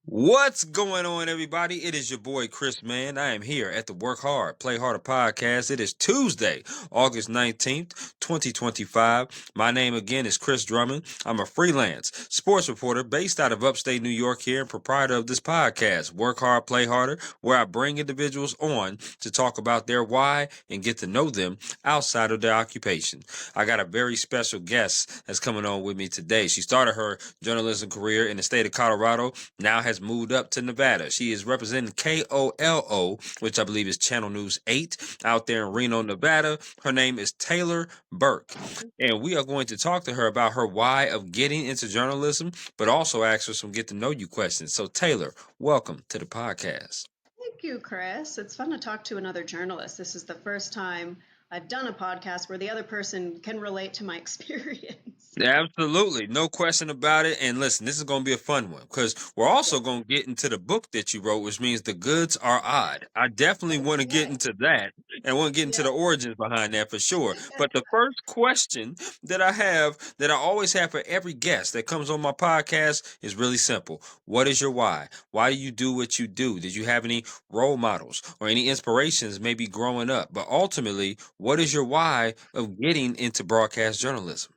What's going on, everybody? It is your boy Chris, man. I am here at the Work Hard, Play Harder podcast. It is Tuesday, August 19th, 2025. My name again is Chris Drummond. I'm a freelance sports reporter based out of upstate New York here and proprietor of this podcast, Work Hard, Play Harder, where I bring individuals on to talk about their why and get to know them outside of their occupation. I got a very special guest that's coming on with me today. She started her journalism career in the state of Colorado, now has moved up to Nevada. She is representing KOLO, which I believe is Channel News 8, out there in Reno, Nevada. Her name is Taylor Burke. And we are going to talk to her about her why of getting into journalism, but also ask her some get to know you questions. So, Taylor, welcome to the podcast. Thank you, Chris. It's fun to talk to another journalist. This is the first time I've done a podcast where the other person can relate to my experience. Absolutely. No question about it. And listen, this is going to be a fun one because we're also Yes. going to get into the book that you wrote, which means the goods are odd. I definitely want to get Okay. into that and want to get into the Yeah. origins behind that for sure. But the first question that I have, that I always have for every guest that comes on my podcast is really simple. What is your why? Why do you do what you do? Did you have any role models or any inspirations maybe growing up? But ultimately, what is your why of getting into broadcast journalism?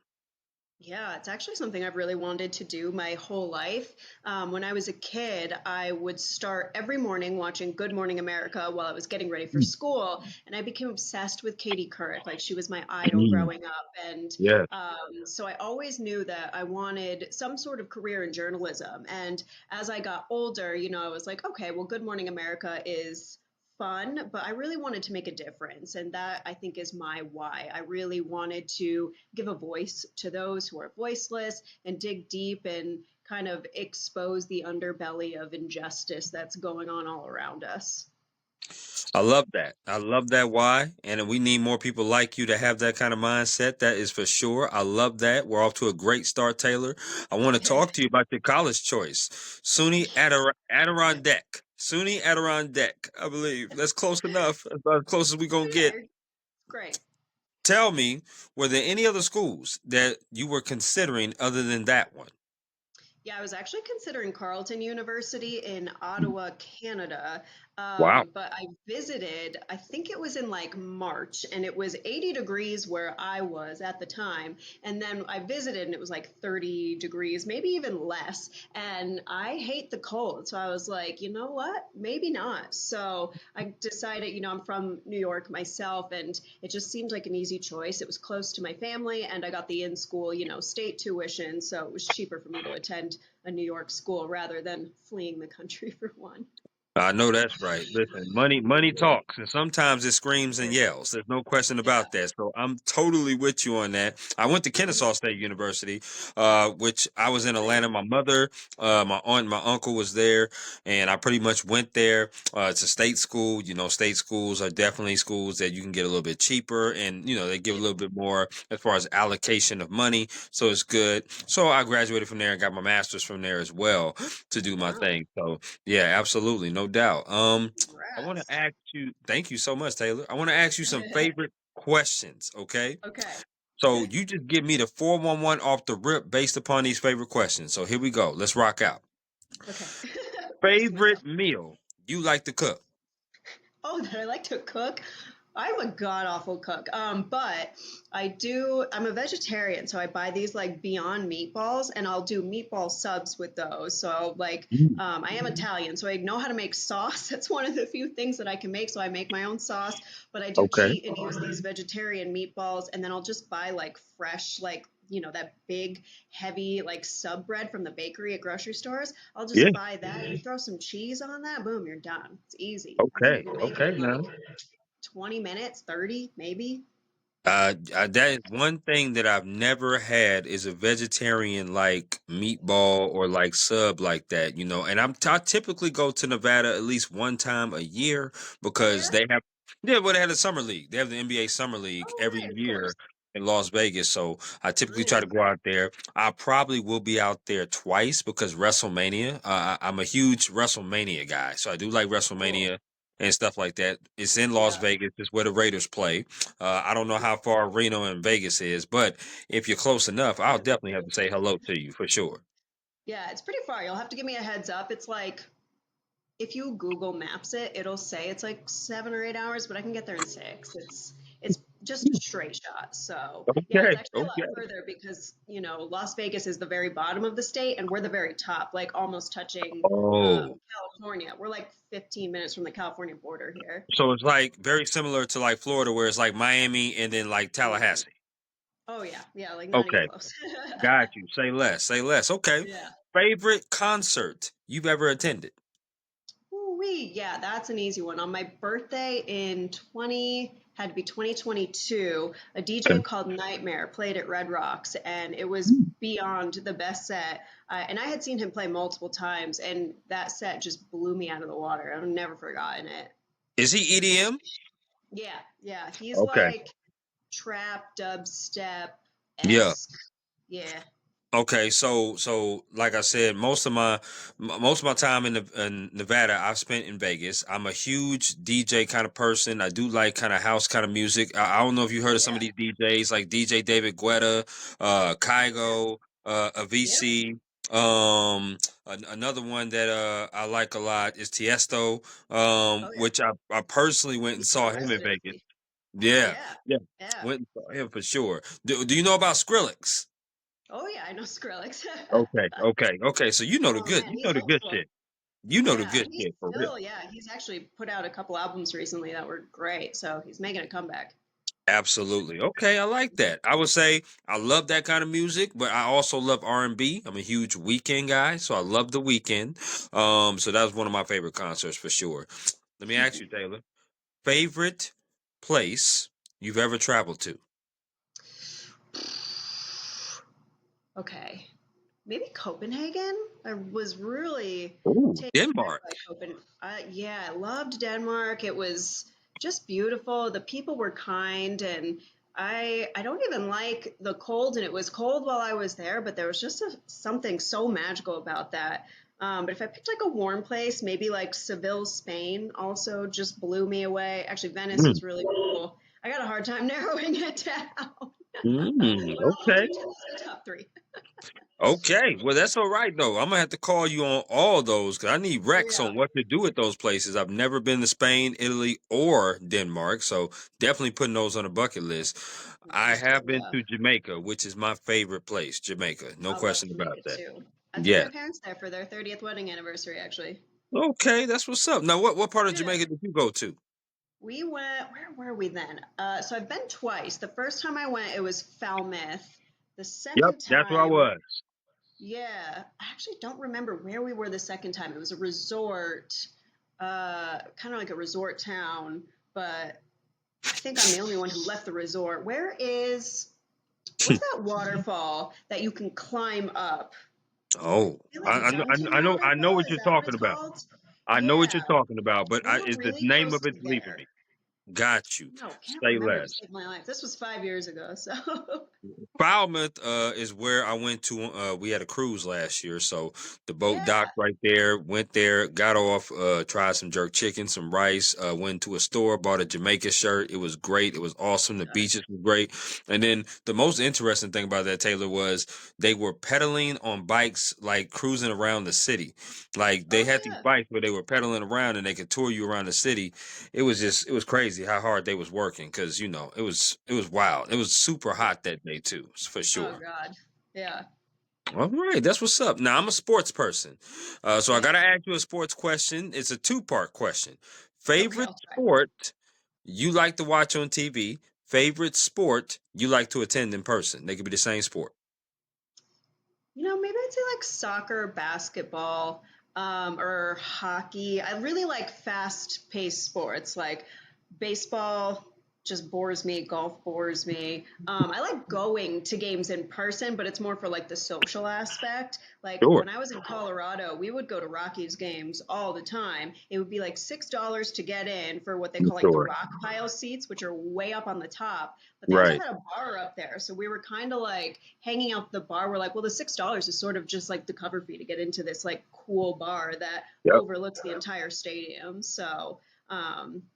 Yeah, it's actually something I've really wanted to do my whole life. When I was a kid, I would start every morning watching Good Morning America while I was getting ready for school, and I became obsessed with Katie Couric. Like she was my idol Mm, growing up, and yeah. so I always knew that I wanted some sort of career in journalism. And as I got older, I was like, okay, well, Good Morning America is fun, but I really wanted to make a difference. And that I think is my why. I really wanted to give a voice to those who are voiceless and dig deep and kind of expose the underbelly of injustice that's going on all around us. I love that. I love that why. And we need more people like you to have that kind of mindset. That is for sure. I love that. We're off to a great start, Taylor. I want to talk to you about your college choice. Adirondack. SUNY Adirondack, I believe. That's close enough. That's about as close as we're going to get. There. Great. Tell me, were there any other schools that you were considering other than that one? Yeah, I was actually considering Carleton University in Ottawa, Canada. Wow. But I visited, I think it was in like March, and it was 80 degrees where I was at the time. And then I visited, and it was like 30 degrees, maybe even less. And I hate the cold. So I was like, you know what? Maybe not. So I decided, I'm from New York myself, and it just seemed like an easy choice. It was close to my family, and I got the in school, state tuition. So it was cheaper for me to attend a New York school rather than fleeing the country for one. I know that's right. Listen, money talks, and sometimes it screams and yells. There's no question Yeah. about that. So I'm totally with you on that. I went to Mhm. Kennesaw State University, which I was in Great. Atlanta. My mother, my aunt, and my uncle was there, and I pretty much went there. It's a state school. State schools are definitely schools that you can get a little bit cheaper, and they give a little bit more as far as allocation of money. So it's good. So I graduated from there and got my master's from there as well to do my Wow. thing. So yeah, absolutely, no doubt. I want to Congrats. ask you. Thank you so much, Taylor. I want to ask you some favorite questions. Okay, Okay. so you just give me the 411 off the rip based upon these favorite questions. So here we go. Let's rock out. Okay. Bracing myself. Favorite meal you like to cook? Oh, that I like to cook. I'm a god awful cook. But I'm a vegetarian, so I buy these like Beyond meatballs and I'll do meatball subs with those. So like Mm. I am Italian, so I know how to make sauce. That's one of the few things that I can make. So I make my own sauce, but I do Okay. cheat and use these vegetarian meatballs, and then I'll just buy like fresh, like that big, heavy like sub bread from the bakery at grocery stores. I'll Yeah. just buy that. You throw some cheese on that, boom, you're done. It's easy. I think you Okay. can make it Okay. in Now. like 20 minutes, 30 maybe. That is one thing that I've never had is a vegetarian like meatball or like sub like that, And I typically go to Nevada at least one time a year because Where? they have the summer league. They have the NBA summer league Oh, every right, of year course. in Las Vegas. So I typically try Nice. to go out there. I probably will be out there twice because WrestleMania. I'm a huge WrestleMania guy, so I do like Cool. WrestleMania and stuff like that. It's in Las Yeah. Vegas. It's where the Raiders play. I don't know how far Reno and Vegas is, but if you're close enough, I'll definitely have to say hello to you for sure. Yeah, it's pretty far. You'll have to give me a heads up. It's like if you Google Maps it, it'll say it's like 7 or 8 hours, but I can get there in six. It's just a straight shot. So yeah, it's Okay, actually a lot okay. further because Las Vegas is the very bottom of the state, and we're the very top, like almost touching Oh, California. We're like 15 minutes from the California border here. so it's like very similar to like Florida, where it's like Miami and then like Mm. Tallahassee. Oh yeah, yeah, like not even Okay, close. got you. Say less. Say less. Okay. Yeah. Favorite concert you've ever attended? Ooh-wee. Yeah, that's an easy one. On my birthday in 2022, a DJ Okay. called Nightmare played at Red Rocks, and it was beyond the best set. And I had seen him play multiple times, and that set just blew me out of the water. I've never forgotten it. Is he EDM? Yeah, yeah, he's Okay. like trap dubstep Yeah. esque. Yeah, Okay, so like I said, most of my time in Nevada, I've spent in Vegas. I'm a huge DJ kind of person. I do like kind of house kind of music. I don't know if you heard of some of yeah, these DJs like DJ David Guetta, yeah, Kygo, yeah. Avicii. Another one that I like a lot is Tiesto, Oh yeah, which I personally went and he's got saw a him in Vegas. residency. Yeah, Yeah, yeah, yeah. went and saw him for sure. Do you know about Skrillex? Oh yeah, I know Skrillex. Okay. So Oh man, you he's know the good hopeful. shit. You know the Yeah, good and he's shit for real. still, yeah, he's actually put out a couple albums recently that were great. So he's making a comeback. Absolutely. Okay, I like that. I would say I love that kind of music, but I also love R&B. I'm a huge Weekend guy, so I love the Weekend. So that was one of my favorite concerts for sure. Let me ask you, Taylor, favorite place you've ever traveled to? Okay, maybe Copenhagen. I was really Ooh, taken back Denmark. by Copenhagen. Yeah, I loved Denmark. It was just beautiful. The people were kind, and I don't even like the cold, and it was cold while I was there, but there was just something so magical about that. But if I picked like a warm place, maybe like Seville, Spain, also just blew me away. Actually, Venice Mm, was really cool. I got a hard time narrowing it down. But all okay. those are the top three. Okay, well that's all right though. I'm gonna have to call you on all those because I need recs Yeah. on what to do at those places. I've never been to Spain, Italy, or Denmark, so definitely putting those on the bucket list. You I have to. have been Yeah. to Jamaica, which is my favorite place. Jamaica, no I love question about Jamaica that. too. I took Yeah. my parents there for their 30th wedding anniversary, actually. Okay, that's what's up. Now, what part of Yeah. Jamaica did you go to? We went, where were we then? So I've been twice. The first time I went, it was Falmouth. The Yep, second that's where I time, was. yeah, I actually don't remember where we were the second time. It was a resort, kind of like a resort town, but I think I'm the only one who left the resort. What's that waterfall that you can climb up? Oh, I feel like Dungeon I know Waterfall, what is you're that what talking it's about. called? I know what you're Yeah, talking about, but we were is the really name close of to it leaving there. me? Got you. No, can't Say remember to less. save my life. This was 5 years ago, so Falmouth is where I went to. We had a cruise last year, so the boat yeah. docked right there. Went there, got off, tried some jerk chicken, some rice. Went to a store, bought a Jamaica shirt. It was great. It was awesome. The God. beaches were great. And then the most interesting thing about that, Taylor, was they were pedaling on bikes, like cruising around the city. Like they Oh had these yeah. bikes where they were pedaling around and they could tour you around the city. It was crazy how hard they was working because it was wild. It was super hot that day too, for Oh sure. God. Yeah. All right, that's what's up. Now I'm a sports person, so I Yeah. gotta ask you a sports question. It's a two-part question. Okay, Favorite I'll try. sport you like to watch on TV? Favorite sport you like to attend in person? They could be the same sport. Maybe I'd say like soccer, basketball, or hockey. I really like fast-paced sports, like baseball just bores me, golf bores me. I like going to games in person, but it's more for like the social aspect. Like Sure. when I was in Colorado, we would go to Rockies games all the time. It would be like $6 to get in for what they call like the Sure. rock pile seats, which are way up on the top. But they also Right. had a bar up there, so we were kind of like hanging out the bar. We're like, well, the $6 is sort of just like the cover fee to get into this like cool bar that Yep. overlooks the entire stadium. So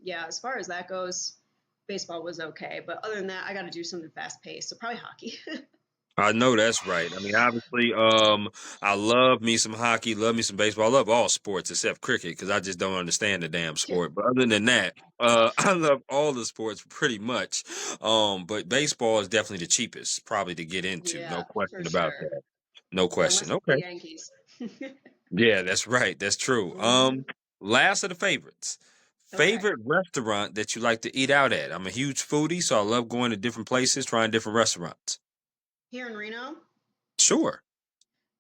yeah, as far as that goes, baseball was okay, but other than that, I got to do something fast paced. So probably hockey. I know that's right. I mean, obviously, I love me some hockey, love me some baseball. I love all sports except cricket because I just don't understand the damn sport. But other than that, I love all the sports pretty much. But baseball is definitely the cheapest, probably to get into. No Yeah, for question about sure. that. No Yeah, question. unless it's the Okay. Yankees. Yeah, that's right. That's true. Hmm. Last of the favorites. Okay. Favorite restaurant that you like to eat out at? I'm a huge foodie, so I love going to different places, trying different restaurants. Here in Reno, Sure.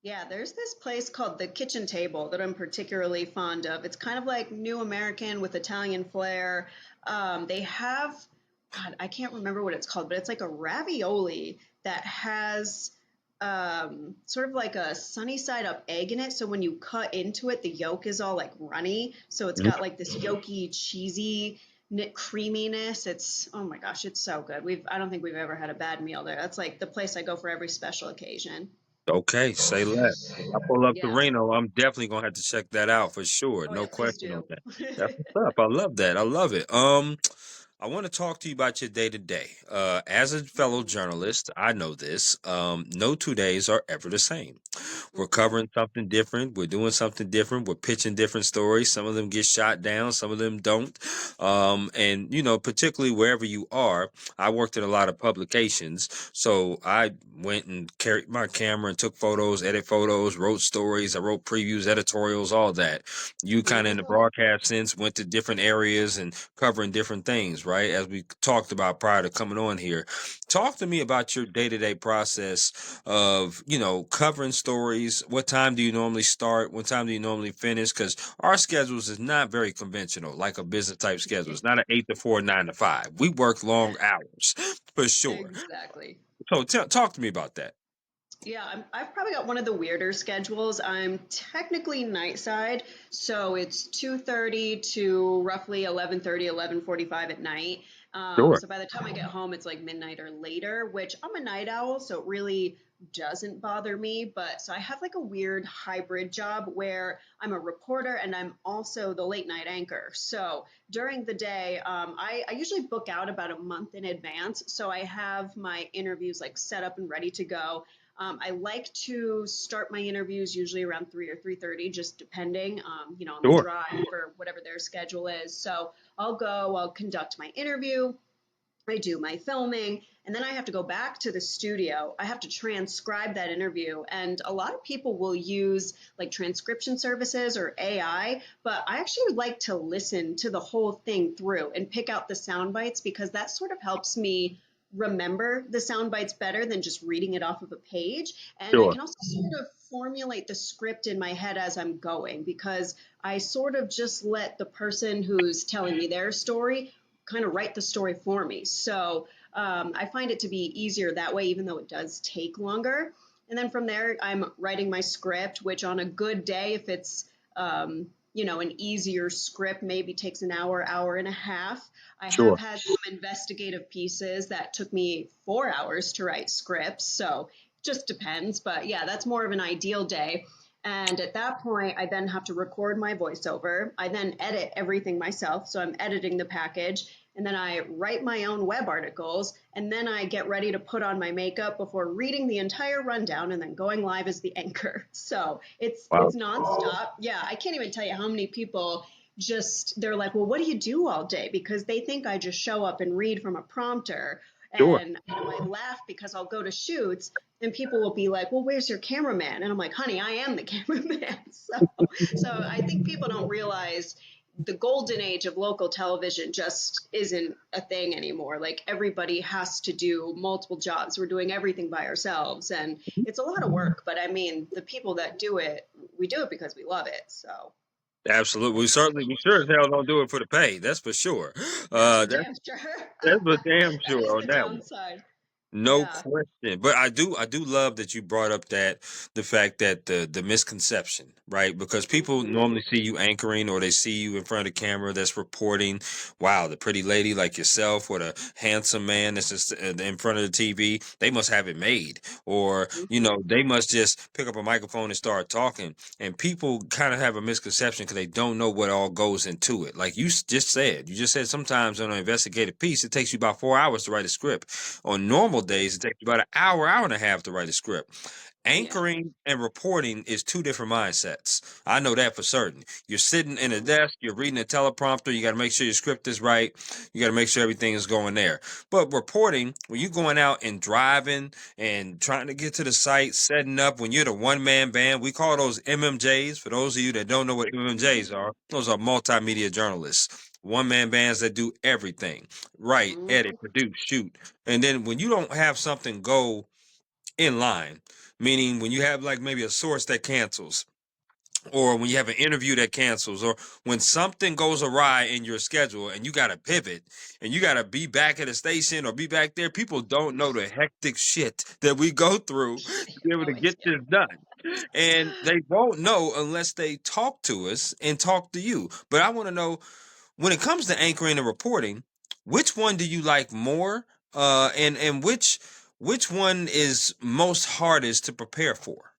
yeah, there's this place called the Kitchen Table that I'm particularly fond of. It's kind of like New American with Italian flair. They have, God, I can't remember what it's called, but it's like a ravioli that has sort of like a sunny side up egg in it. So when you cut into it, the yolk is all like runny. So it's got like this yolky, cheesy creaminess. It's, oh my gosh, it's so good. I don't think we've ever had a bad meal there. That's like the place I go for every special occasion. Okay, say less. When I pull up to Yeah. Reno, I'm definitely gonna have to check that out for sure. Oh No yeah, please question on do. that. That's what's up. I love that. I love it. I want to talk to you about your day to day. As a fellow Mhm. journalist, I know this. No 2 days are ever the same. We're Mhm. covering something different. We're doing something different. We're pitching different stories. Some of them get shot down. Some of them don't. And particularly wherever you are, I worked in a lot of publications, so I went and carried my camera and took photos, edit photos, wrote stories. I wrote previews, editorials, all that. You kind of in the Beautiful. broadcast sense went to different areas and covering different things, right? As we talked about prior to coming on here. Talk to me about your day-to-day process of, covering stories. What time do you normally start? What time do you normally finish? Because our schedules is not very conventional, like a business type schedule. It's not an 8 to 4, 9 to 5. We work long hours for sure. Exactly. So talk to me about that. Yeah, I've probably got one of the weirder schedules. I'm technically night side, so it's 2:30 to roughly 11:30, 11:45 at night. Sure, So by the time I get home, it's like midnight or later, which I'm a night owl, so it really doesn't bother me. But so I have like a weird hybrid job where I'm a reporter and I'm also the late night anchor. So during the day, I usually book out about a month in advance. So I have my interviews like set up and ready to go. I like to start my interviews usually around 3 or 3:30, just depending, on the sure, drive or whatever their schedule is. So I'll go, I'll conduct my interview, I do my filming, and then I have to go back to the studio. I have to transcribe that interview. And a lot of people will use like transcription services or AI, but I actually like to listen to the whole thing through and pick out the sound bites because that sort of helps me remember the sound bites better than just reading it off of a page. And I sure, can also sort of formulate the script in my head as I'm going because I sort of just let the person who's telling me their story kind of write the story for me. So I find it to be easier that way, even though it does take longer. And then from there, I'm writing my script, which on a good day, if it's an easier script, maybe takes an hour, hour and a half. I have sure. had some investigative pieces that took me 4 hours to write scripts, so just depends. But yeah, that's more of an ideal day. And at that point, I then have to record my voiceover. I then edit everything myself. So I'm editing the package. And then I write my own web articles. And then I get ready to put on my makeup before reading the entire rundown and then going live as the anchor. So it's Wow, nonstop. Yeah, I can't even tell you how many people just they're like, well, what do you do all day? Because they think I just show up and read from a prompter. sure. And I laugh because I'll go to shoots and people will be like, well, where's your cameraman? And I'm like, honey, I am the cameraman. So I think people don't realize the golden age of local television just isn't a thing anymore. Like everybody has to do multiple jobs. We're doing everything by ourselves and it's a lot of work, but I mean, the people that do it, we do it because we love it. So Absolutely. We sure as hell don't do it for the pay. That's for sure. that's for That's damn sure. that's for damn That is sure on the that one. downside. No Yeah. question. But I do love that you brought up the fact that the misconception, right? Because people Hmm. normally see you anchoring or they see you in front of the camera that's reporting, wow, the pretty lady like yourself or the handsome man that's just in front of the TV, they must have it made. Or, Hmm. they must just pick up a microphone and start talking. And people kind of have a misconception because they don't know what all goes into it. Like you just said sometimes on an investigative piece, it takes you about 4 hours to write a script. On normal days, it takes you about an hour, hour and a half to write a script. Yeah. Anchoring and reporting is two different mindsets. I know that for certain. You're sitting in a Mhm. desk, you're reading a teleprompter, you got to make sure your script is right, you got to make sure everything is going there. But reporting, when you're going out and driving and trying to get to the site, setting up, when you're the one man band, we call those MMJs. For those of you that don't know what MMJs are, those are multimedia journalists. One man bands that do everything, write, edit, Mhm. produce, shoot. And then when you don't have something go in line, meaning when you have like maybe a source that cancels, or when you have an interview that cancels, or when something goes awry in your schedule and you got to pivot and you got to be back at a station or be back there, people don't know the hectic shit that we go through to be able Oh, to I get this done. And they won't know unless they talk to us and talk to you. But I want to know, when it comes to anchoring and reporting, which one do you like more? And which one is most hardest to prepare for?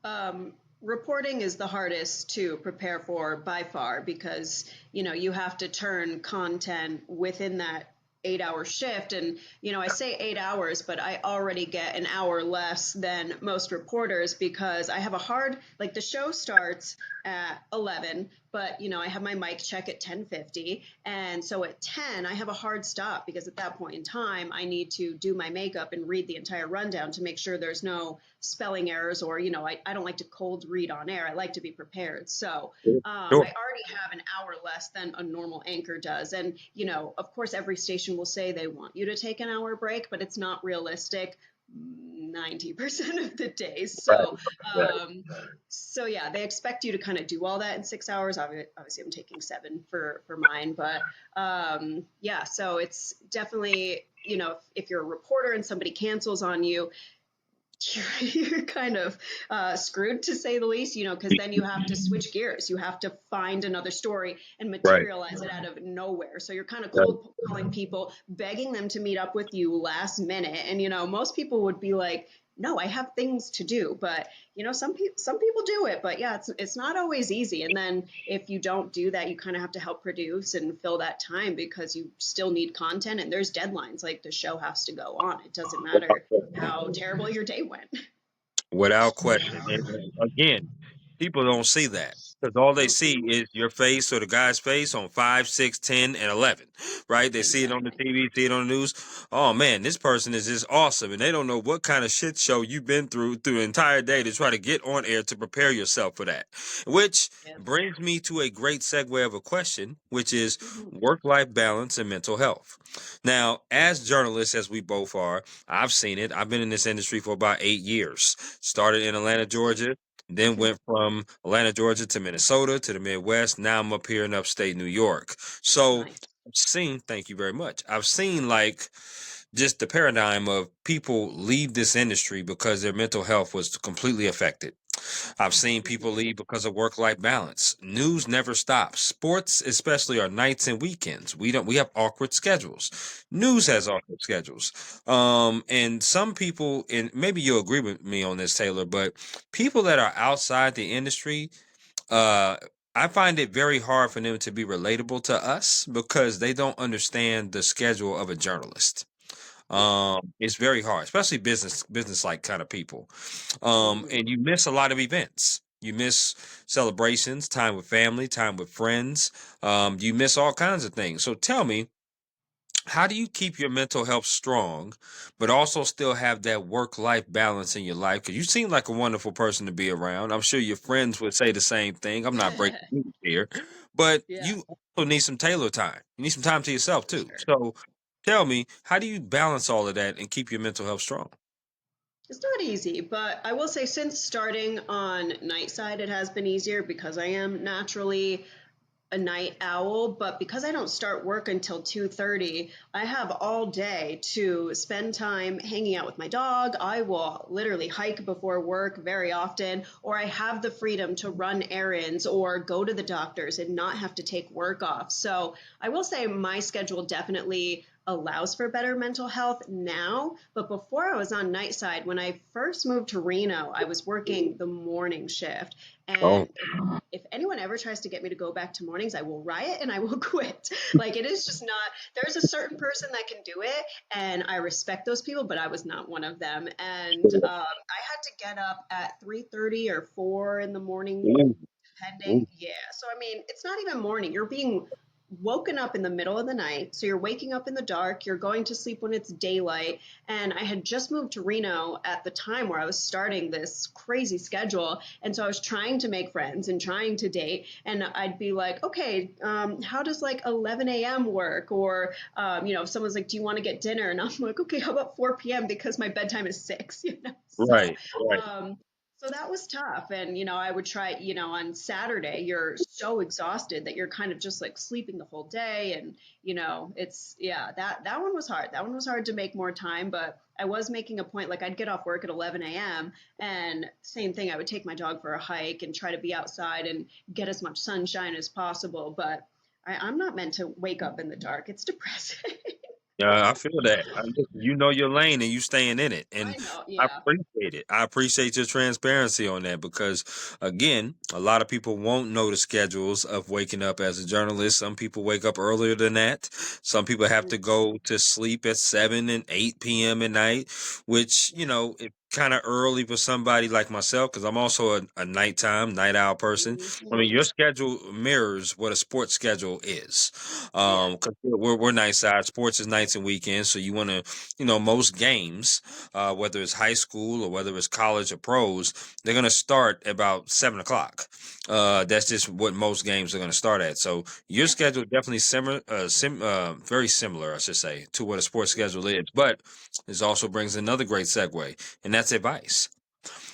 Um, Reporting is the hardest to prepare for by far because, you have to turn content within that 8 hour shift. And, I say 8 hours, but I already get an hour less than most reporters because I have a hard, like the show starts at 11, but, I have my mic check at 10:50. And so at 10, I have a hard stop because at that point in time, I need to do my makeup and read the entire rundown to make sure there's no spelling errors or, I don't like to cold read on air. I like to be prepared. So Sure. I already have an hour less than a normal anchor does. And, of course, every station will say they want you to take an hour break, but it's not realistic 90% of the days. So yeah, they expect you to kind of do all that in 6 hours. Obviously, I'm taking 7 for mine, but yeah, so it's definitely, if you're a reporter and somebody cancels on you, you're kind of screwed to say the least, because then you have to switch gears. You have to find another story and Right. materialize it out of nowhere. So you're kind of cold calling people, begging them to meet up with you last minute. And, most people would be like, no, I have things to do. But, some people do it. But yeah, it's not always easy. And then if you don't do that, you kind of have to help produce and fill that time because you still need content and there's deadlines. Like the show has to go on. It doesn't matter how terrible your day went. Without question. And again, people don't see that because all they see Mm-mm. is your face or the guy's face on 5, 6, 10, and 11, right? They see it on the Exactly. TV, see it on the news. Oh man, this person is just awesome. And they don't know what kind of shit show you've been through the entire day to try to get on air to prepare yourself for that. Which Yep. brings me to a great segue of a question, which is Mhm. work life balance and mental health. Now, as journalists, as we both are, I've seen it. I've been in this industry for about 8 years. Started in Atlanta, Georgia, then went from Atlanta, Georgia to Minnesota to the Midwest. Now I'm up here in upstate New York. So Nice. I've seen, thank you very much. I've seen like just the paradigm of people leave this industry because their mental health was completely affected. I've seen people Mhm. leave because of work-life balance. News never stops. Sports, especially, are nights and weekends. We have awkward schedules. News Yep. has awkward schedules. And some people, and maybe you'll agree with me on this, Taylor, but people that are outside the industry, uh, I find it very hard for them to be relatable to us because they don't understand the schedule of a journalist. Yeah. It's very hard, especially business like kind of people. Hmm. And you miss a lot of events. You miss celebrations, time with family, time with friends. You miss all kinds of things. So tell me, how do you keep your mental health strong, but also still have that work-life balance in your life? Because you seem like a wonderful person to be around. I'm sure your friends would say the same thing. I'm not breaking news here, but Yeah, you also need some Taylor time. You need some time to yourself for too. sure. So tell me, how do you balance all of that and keep your mental health strong? It's not easy, but I will say since starting on night side, it has been easier because I am naturally a night owl, but because I don't start work until 2:30, I have all day to spend time hanging out with my dog. I will literally hike before work very often, or I have the freedom to run errands or go to the doctors and not have to take work off. So I will say my schedule definitely allows for better mental health now. But before I was on night side, when I first moved to Reno, I was working the morning shift. Oh, And if anyone ever ever tries to get me to go back to mornings, I will riot and I will quit. Like it is just not, there's a certain person that can do it and I respect those people, but I was not one of them. And I had to get up at 3:30 or 4 in the morning Ooh, depending. ooh. Yeah. So I mean, it's not even morning. You're being woken up in the middle of the night. So you're waking up in the dark, you're going to sleep when it's daylight. And I had just moved to Reno at the time where I was starting this crazy schedule. And so I was trying to make friends and trying to date. And I'd be like, okay, how does like 11 a.m. work? Or, if someone's like, do you want to get dinner? And I'm like, okay, how about 4 p.m. because my bedtime is 6, you know? So, Right, right. um, so that was tough. And, I would try, on Saturday, you're so exhausted that you're kind of just like sleeping the whole day. And, yeah, that one was hard. That one was hard to make more time, but I was making a point, like I'd get off work at 11 a.m. and same thing, I would take my dog for a hike and try to be outside and get as much sunshine as possible. But I'm not meant to wake up in the dark. It's depressing. Yeah, I feel that. You know your lane and you staying in it, and I know. I Yeah. appreciate it. I appreciate your transparency on that because, again, a lot of people won't know the schedules of waking up as a journalist. Some people wake up earlier than that. Some people have to go to sleep at 7 and 8 p.m. at night, which it kind of early for somebody like myself because I'm also a nighttime night owl person. I mean, Mhm. your schedule mirrors what a sports schedule is. Yeah. 'Cause we're night side. Sports is nights and weekends, so you want to, most games, whether it's high school or whether it's college or pros, they're gonna start about 7 o'clock. That's just what most games are gonna start at. So your Yeah. schedule definitely very similar, I should say, to what a sports schedule is. But this also brings another great segue, and that's advice.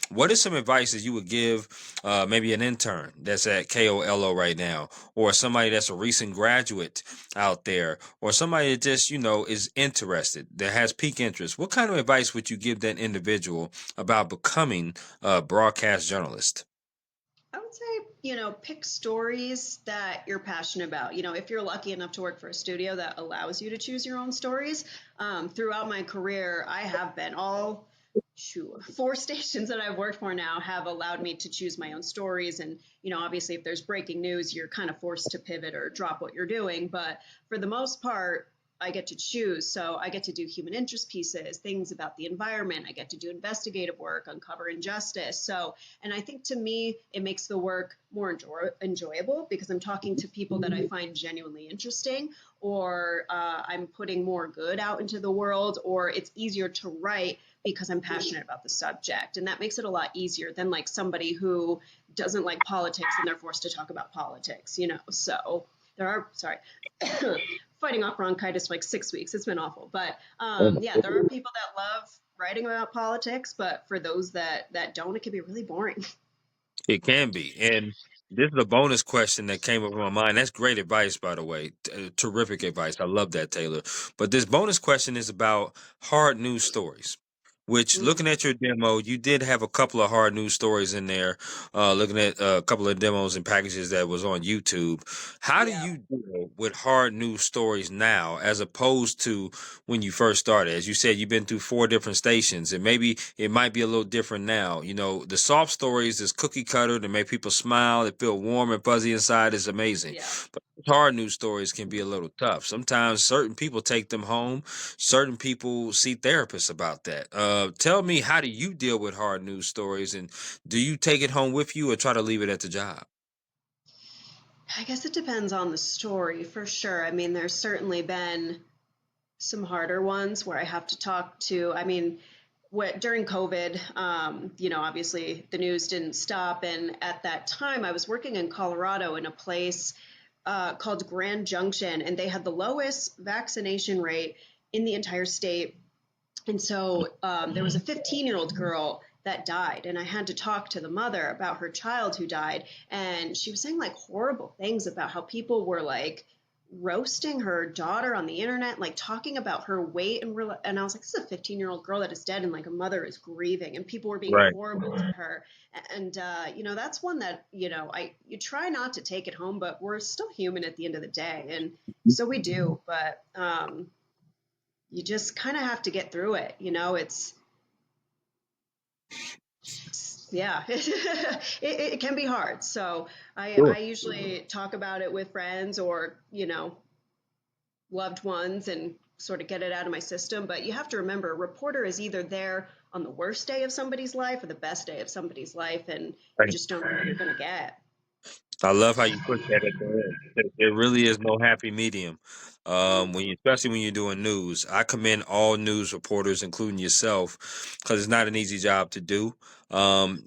What is some advice that you would give maybe an intern that's at KOLO right now, or somebody that's a recent graduate out there, or somebody that just, is interested, that has peak interest? What kind of advice would you give that individual about becoming a broadcast journalist? I would say, pick stories that you're passionate about. If you're lucky enough to work for a studio that allows you to choose your own stories, throughout my career, I have been all four stations that I've worked for now have allowed me to choose my own stories. And, obviously, if there's breaking news, you're kind of forced to pivot or drop what you're doing. But for the most part, I get to choose. So I get to do human interest pieces, things about the environment. I get to do investigative work, uncover injustice. So, and I think to me, it makes the work more enjoyable because I'm talking to people that I find genuinely interesting, or I'm putting more good out into the world, or it's easier to write because I'm passionate about the subject. And that makes it a lot easier than like somebody who doesn't like politics and they're forced to talk about politics. So there are, sorry, fighting off bronchitis for like 6 weeks. It's been awful. But yeah, there are people that love writing about politics, but for those that don't, it can be really boring. It can be. And this is a bonus question that came up in my mind. That's great advice, by the way. Terrific advice. I love that, Taylor. But this bonus question is about hard news stories. Which, looking at your demo, you did have a couple of hard news stories in there. Looking at a couple of demos and packages that was on YouTube. How do Yeah. you deal with hard news stories now, as opposed to when you first started? As you said, you've been through four different stations, and maybe it might be a little different now. The soft stories is cookie cutter to make people smile. They feel warm and fuzzy inside. Is amazing. Yeah. But hard news stories can be a little tough. Sometimes certain people take them home. Certain people see therapists about that. Tell me, how do you deal with hard news stories, and do you take it home with you or try to leave it at the job? I guess it depends on the story for sure. I mean, there's certainly been some harder ones where I have to talk to, I mean, during COVID, obviously the news didn't stop. And at that time, I was working in Colorado in a place called Grand Junction, and they had the lowest vaccination rate in the entire state. And so there was a 15-year-old girl that died, and I had to talk to the mother about her child who died. And she was saying like horrible things about how people were like roasting her daughter on the internet, like talking about her weight. And I was like, this is a 15-year-old girl that is dead, and like a mother is grieving, and people were being Right. horrible to her. And that's one that you try not to take it home, but we're still human at the end of the day, and so we do. But you just kind of have to get through it. It's Yeah, it can be hard. So I Sure. usually talk about it with friends or, loved ones and sort of get it out of my system. But you have to remember, a reporter is either there on the worst day of somebody's life or the best day of somebody's life, and you Right. just don't know what you're going to get. I love how you put that at the end. There really is no happy medium. Especially when you're doing news, I commend all news reporters, including yourself, because it's not an easy job to do.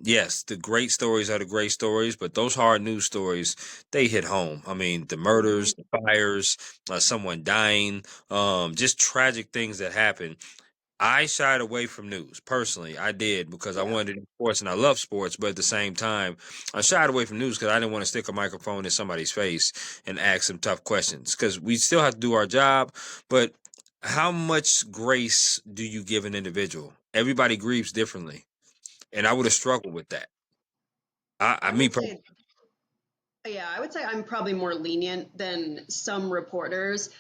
Yes, the great stories are the great stories, but those hard news stories, they hit home. I mean, the Hmm. murders, the fires, someone dying, just tragic things that happen. I shied away from news personally. I did because I Yeah. wanted to do sports and I love sports, but at the same time, I shied away from news because I didn't want to stick a microphone in somebody's face and ask them tough questions. Because we still have to do our job, but how much grace do you give an individual? Everybody grieves differently, and I would have struggled with that. I I me would personally. say Yeah, I would say I'm probably more lenient than some reporters.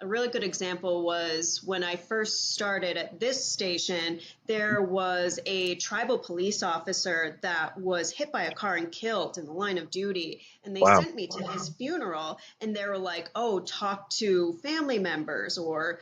A really good example was when I first started at this station, there was a tribal police officer that was hit by a car and killed in the line of duty. And they Wow. sent me to his funeral, and they were like, oh, talk to family members or,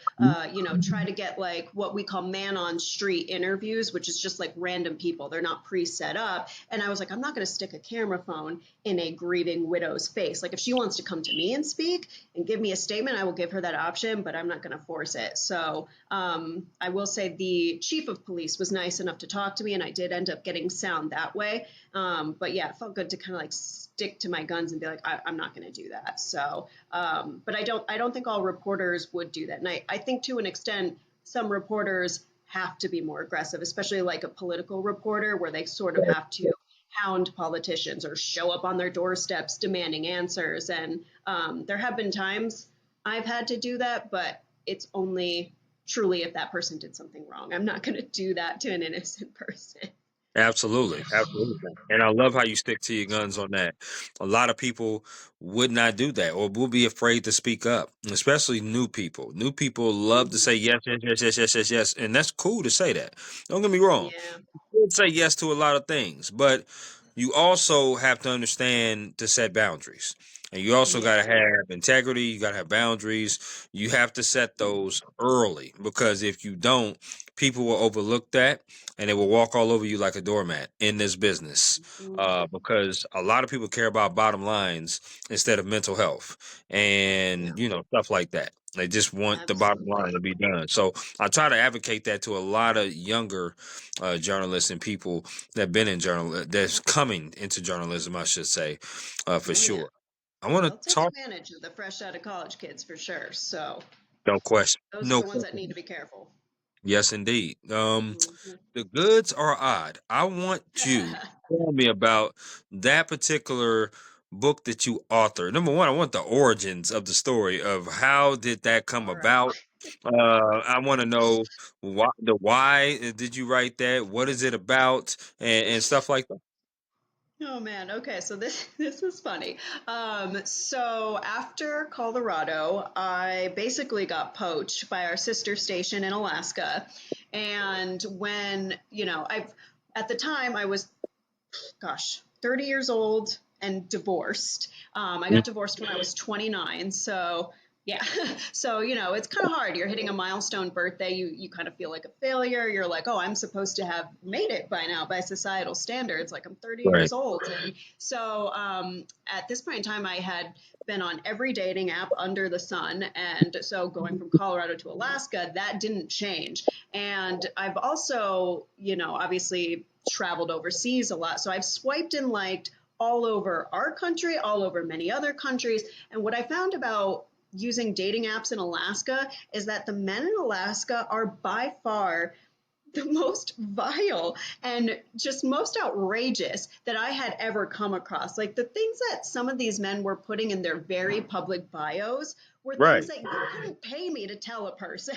try to get like what we call man on street interviews, which is just like random people. They're not pre set up. And I was like, I'm not going to stick a camera phone in a grieving widow's face. Like if she wants to come to me and speak and give me a statement, I will give her that option, but I'm not going to force it. So I will say the chief of police was nice enough to talk to me, and I did end up getting sound that way. But yeah, it felt good to kind of like stick to my guns and be like, I'm not going to do that. So, but I don't think all reporters would do that. And I think to an extent, some reporters have to be more aggressive, especially like a political reporter where they sort of have to hound politicians or show up on their doorsteps demanding answers. And there have been times I've had to do that, but it's only truly if that person did something wrong. I'm not going to do that to an innocent person. Absolutely, absolutely. And I love how you stick to your guns on that. A lot of people would not do that or will be afraid to speak up, especially new people. New people love to Hmm. say yes, yes, yes, yes, yes, yes, yes. And that's cool to say that. Don't get me wrong. Yeah. Would say yes to a lot of things, but you also have to understand to set boundaries. And you also got to Yeah. have integrity, you got to have boundaries. You have to set those early because if you don't, people will overlook that and they will walk all over you like a doormat in this business. Mhm. Because a lot of people care about bottom lines instead of mental health Yeah, and, stuff like that. They just want the bottom line absolutely. to be done. So I try to advocate that to a lot of younger journalists and people that have been in that's coming into journalism, I should say, for Oh, yeah. sure. I want to They'll take talk. advantage of the fresh out of college kids for sure. So No question. those are No the ones that question. need to be careful. Yes, indeed. Mhm. The goods are odd. I want you to tell me about that particular book that you authored. Number one, I want the origins of the story of how did that come All right. about. I want to know why did you write that? What is it about, and stuff like that. Oh man. Okay. So this this is funny. So after Colorado, I basically got poached by our sister station in Alaska, and when I've at the time I was, gosh, 30 years old and divorced. I got divorced when I was 29. So, yeah. So, it's kind of hard. You're hitting a milestone birthday. You kind of feel like a failure. You're like, oh, I'm supposed to have made it by now by societal standards. Like, I'm 30 Right. years old. And so, at this point in time, I had been on every dating app under the sun. And so, going from Colorado to Alaska, that didn't change. And I've also, obviously traveled overseas a lot. So I've swiped and liked all over our country, all over many other countries. And what I found about using dating apps in Alaska is that the men in Alaska are by far the most vile and just most outrageous that I had ever come across. Like the things that some of these men were putting in their very public bios were things Right. that you couldn't pay me to tell a person.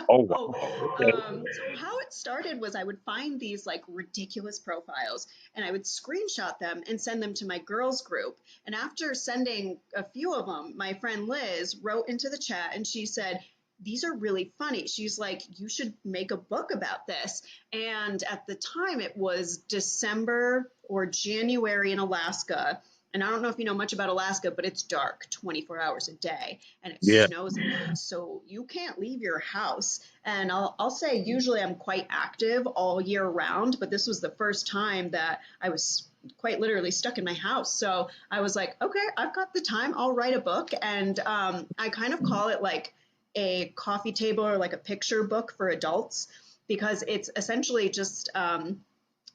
Oh wow. Okay. So how it started was I would find these like ridiculous profiles and I would screenshot them and send them to my girls group. And after sending a few of them, my friend Liz wrote into the chat and she said, these are really funny. She's like, you should make a book about this. And at the time, it was December or January in Alaska. And I don't know if you know much about Alaska, but it's dark 24 hours a day and it Yeah. snows a lot. So you can't leave your house. And I'll say, usually I'm quite active all year round, but this was the first time that I was quite literally stuck in my house. So I was like, okay, I've got the time. I'll write a book. And I kind of call it like a coffee table or like a picture book for adults because it's essentially just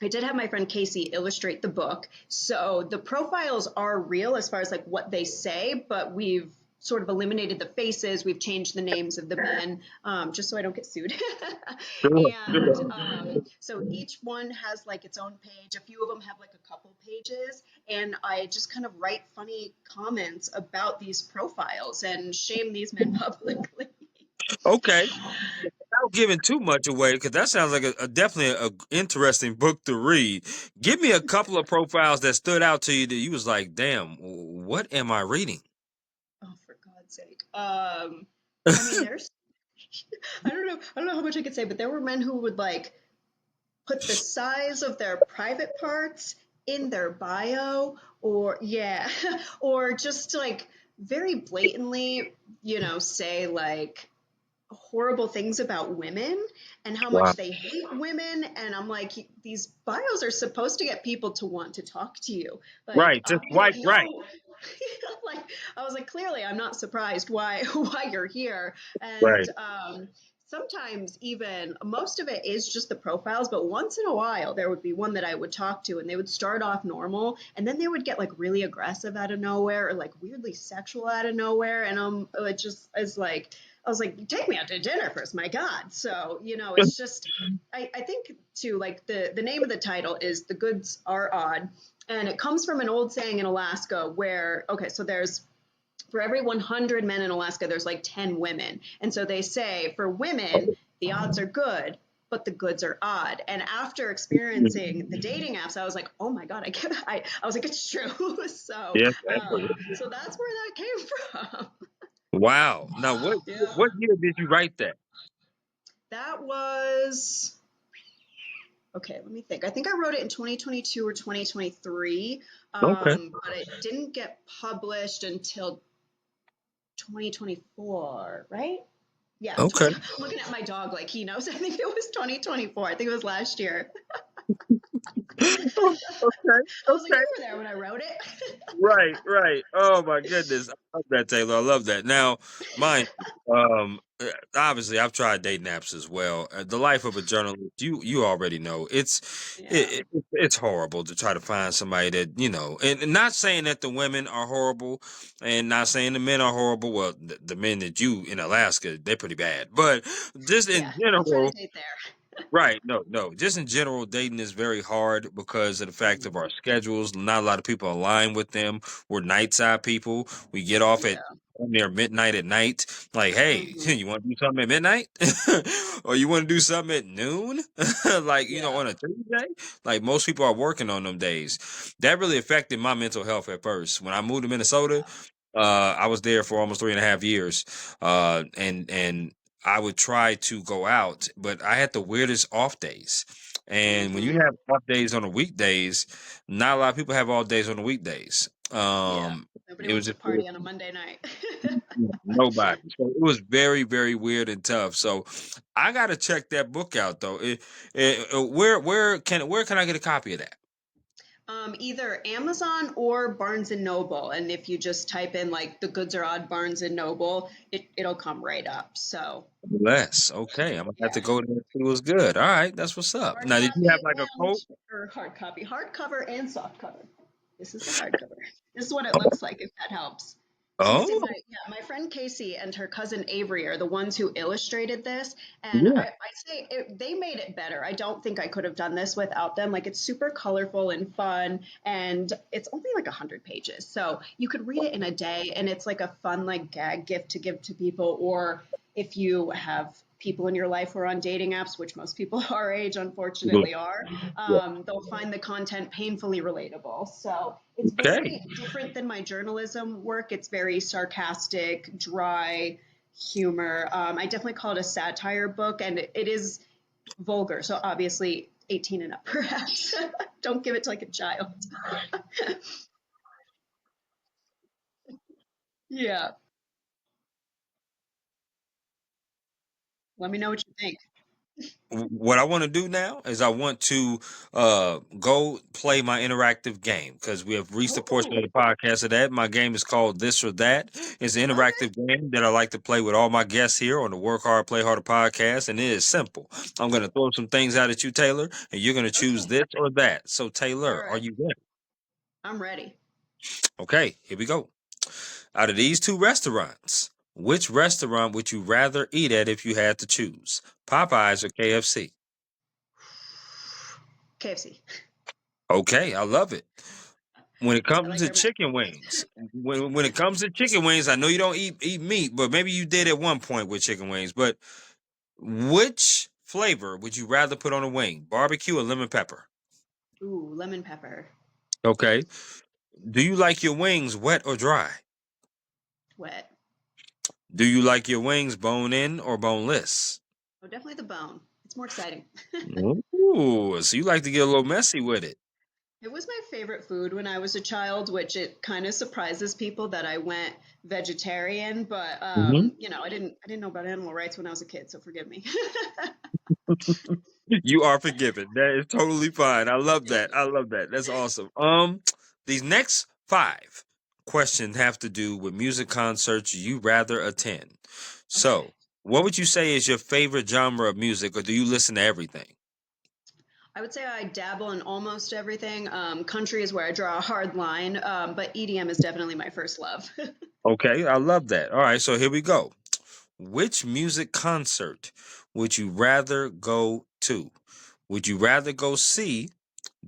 I did have my friend Casey illustrate the book. So the profiles are real as far as like what they say, but we've sort of eliminated the faces. We've changed the names of the men just so I don't get sued. Sure, And sure. so each one has like its own page. A few of them have like a couple pages. And I just kind of write funny comments about these profiles and shame these men publicly. Okay. Without giving too much away, because that sounds like a definitely a interesting book to read. Give me a couple of profiles that stood out to you that you was like, "Damn, what am I reading?" Oh, for God's sake. I mean, there's I don't know how much I could say, but there were men who would like put the size of their private parts in their bio, or yeah, or just like very blatantly, say like horrible things about women and how Wow. much they hate women. And I'm like, these bios are supposed to get people to want to talk to you. Like, Right. Just you swipe don't right. know. Like, I was like, clearly, I'm not surprised why why you're here. And Right. sometimes even most of it is just the profiles, but once in a while there would be one that I would talk to, and they would start off normal, and then they would get like really aggressive out of nowhere, or like weirdly sexual out of nowhere, and it just is like I was like, take me out to dinner first, my God. So, it's just, I think too, like the name of the title is The Goods Are Odd. And it comes from an old saying in Alaska where, okay, so there's, for every 100 men in Alaska, there's like 10 women. And so they say for women, the odds are good, but the goods are odd. And after experiencing the dating apps, I was like, oh my God, I was like, it's true. So, Yes. so that's where that came from. Wow. Now, what Yeah. what year did you write that? That was okay. Let me think. I think I wrote it in 2022 or 2023, Okay. but it didn't get published until 2024, right? Yeah, Okay. I'm looking at my dog like he knows. I think it was 2024. I think it was last year. Okay. I was like, Okay. you were there when I wrote it. Right, right. Oh my goodness, I love that, Taylor. I love that. Now, mind you, obviously, I've tried dating apps as well. The life of a journalist, you already know, Yeah, it's horrible to try to find somebody that and not saying that the women are horrible, and not saying the men are horrible. Well, the men that you in Alaska, they're pretty bad, but just yeah. in I'll try to general. date there. Right. No, no. Just in general, dating is very hard because of the fact of our schedules. Not a lot of people align with them. We're night side people. We get off at Yeah. near midnight at night. Like, hey, Hmm. you want to do something at midnight? Or you want to do something at noon? Like, Yeah. on a Tuesday? Like, most people are working on them days. That really affected my mental health at first. When I moved to Minnesota, I was there for almost 3.5 years. And I would try to go out, but I had the weirdest off days. And when you Hmm. have off days on the weekdays, not a lot of people have off days on the weekdays. Yeah. Nobody It was wants to just party on a Monday night. nobody. So it was very, very weird and tough. So I got to check that book out though. Where can I get a copy of that? Either Amazon or Barnes and Noble. And if you just type in like the goods are odd Barnes and Noble, it'll come right up. So Less. Okay, I'm gonna have to yeah, go there and see what's good. All right, that's what's up. hard Now, did you have copy like a and quote? or hard copy, hardcover and soft cover. This is the hardcover. This is what it looks like if that helps. So you can see Oh, my friend Casey and her cousin Avery are the ones who illustrated this, and yeah. I say they made it better. I don't think I could have done this without them. Like it's super colorful and fun, and it's only like 100 pages, so you could read it in a day, and it's like a fun like gag gift to give to people, or if you have people in your life who are on dating apps, which most people our age Yeah. unfortunately are, Yeah. they'll find the content painfully relatable. So it's Okay. very different than my journalism work. It's very sarcastic, dry, humor. I definitely call it a satire book, and it is vulgar, so obviously 18 and up, perhaps. Don't give it to like a child. Yeah. Let me know what you think. What I want to do now is I want to go play my interactive game because we have reached a portion of Oh, the podcast of that. My game is called This or That. It's an okay. interactive game that I like to play with all my guests here on the Work Hard, Play Harder podcast, and it is simple. I'm going to throw some things out at you, Taylor, and you're going to choose Okay. this or that. So, All Taylor, are right. you ready? I'm ready. Okay, here we go. Out of these two restaurants, which restaurant would you rather eat at if you had to choose? Popeyes or KFC? KFC. Okay, I love it. When it I comes like to their mashed chicken potatoes. wings, when it comes to chicken wings, I know you don't eat meat, but maybe you did at one point with chicken wings. But which flavor would you rather put on a wing, barbecue or lemon pepper? Ooh, lemon pepper. Okay. Do you like your wings wet or dry? Wet. Do you like your wings bone in or boneless? Oh, definitely the bone. It's more exciting. Ooh, so you like to get a little messy with it. It was my favorite food when I was a child, which it kind of surprises people that I went vegetarian, but I didn't know about animal rights when I was a kid, so forgive me. You are forgiven. That is totally fine. I love that. I love that. That's awesome. These next five questions have to do with music concerts you rather attend. Okay. So, what would you say is your favorite genre of music, or do you listen to everything? I would say I dabble in almost everything. Country is where I draw a hard line, but EDM is definitely my first love. Okay, I love that. All right, so here we go. Which music concert would you rather go to? Would you rather go see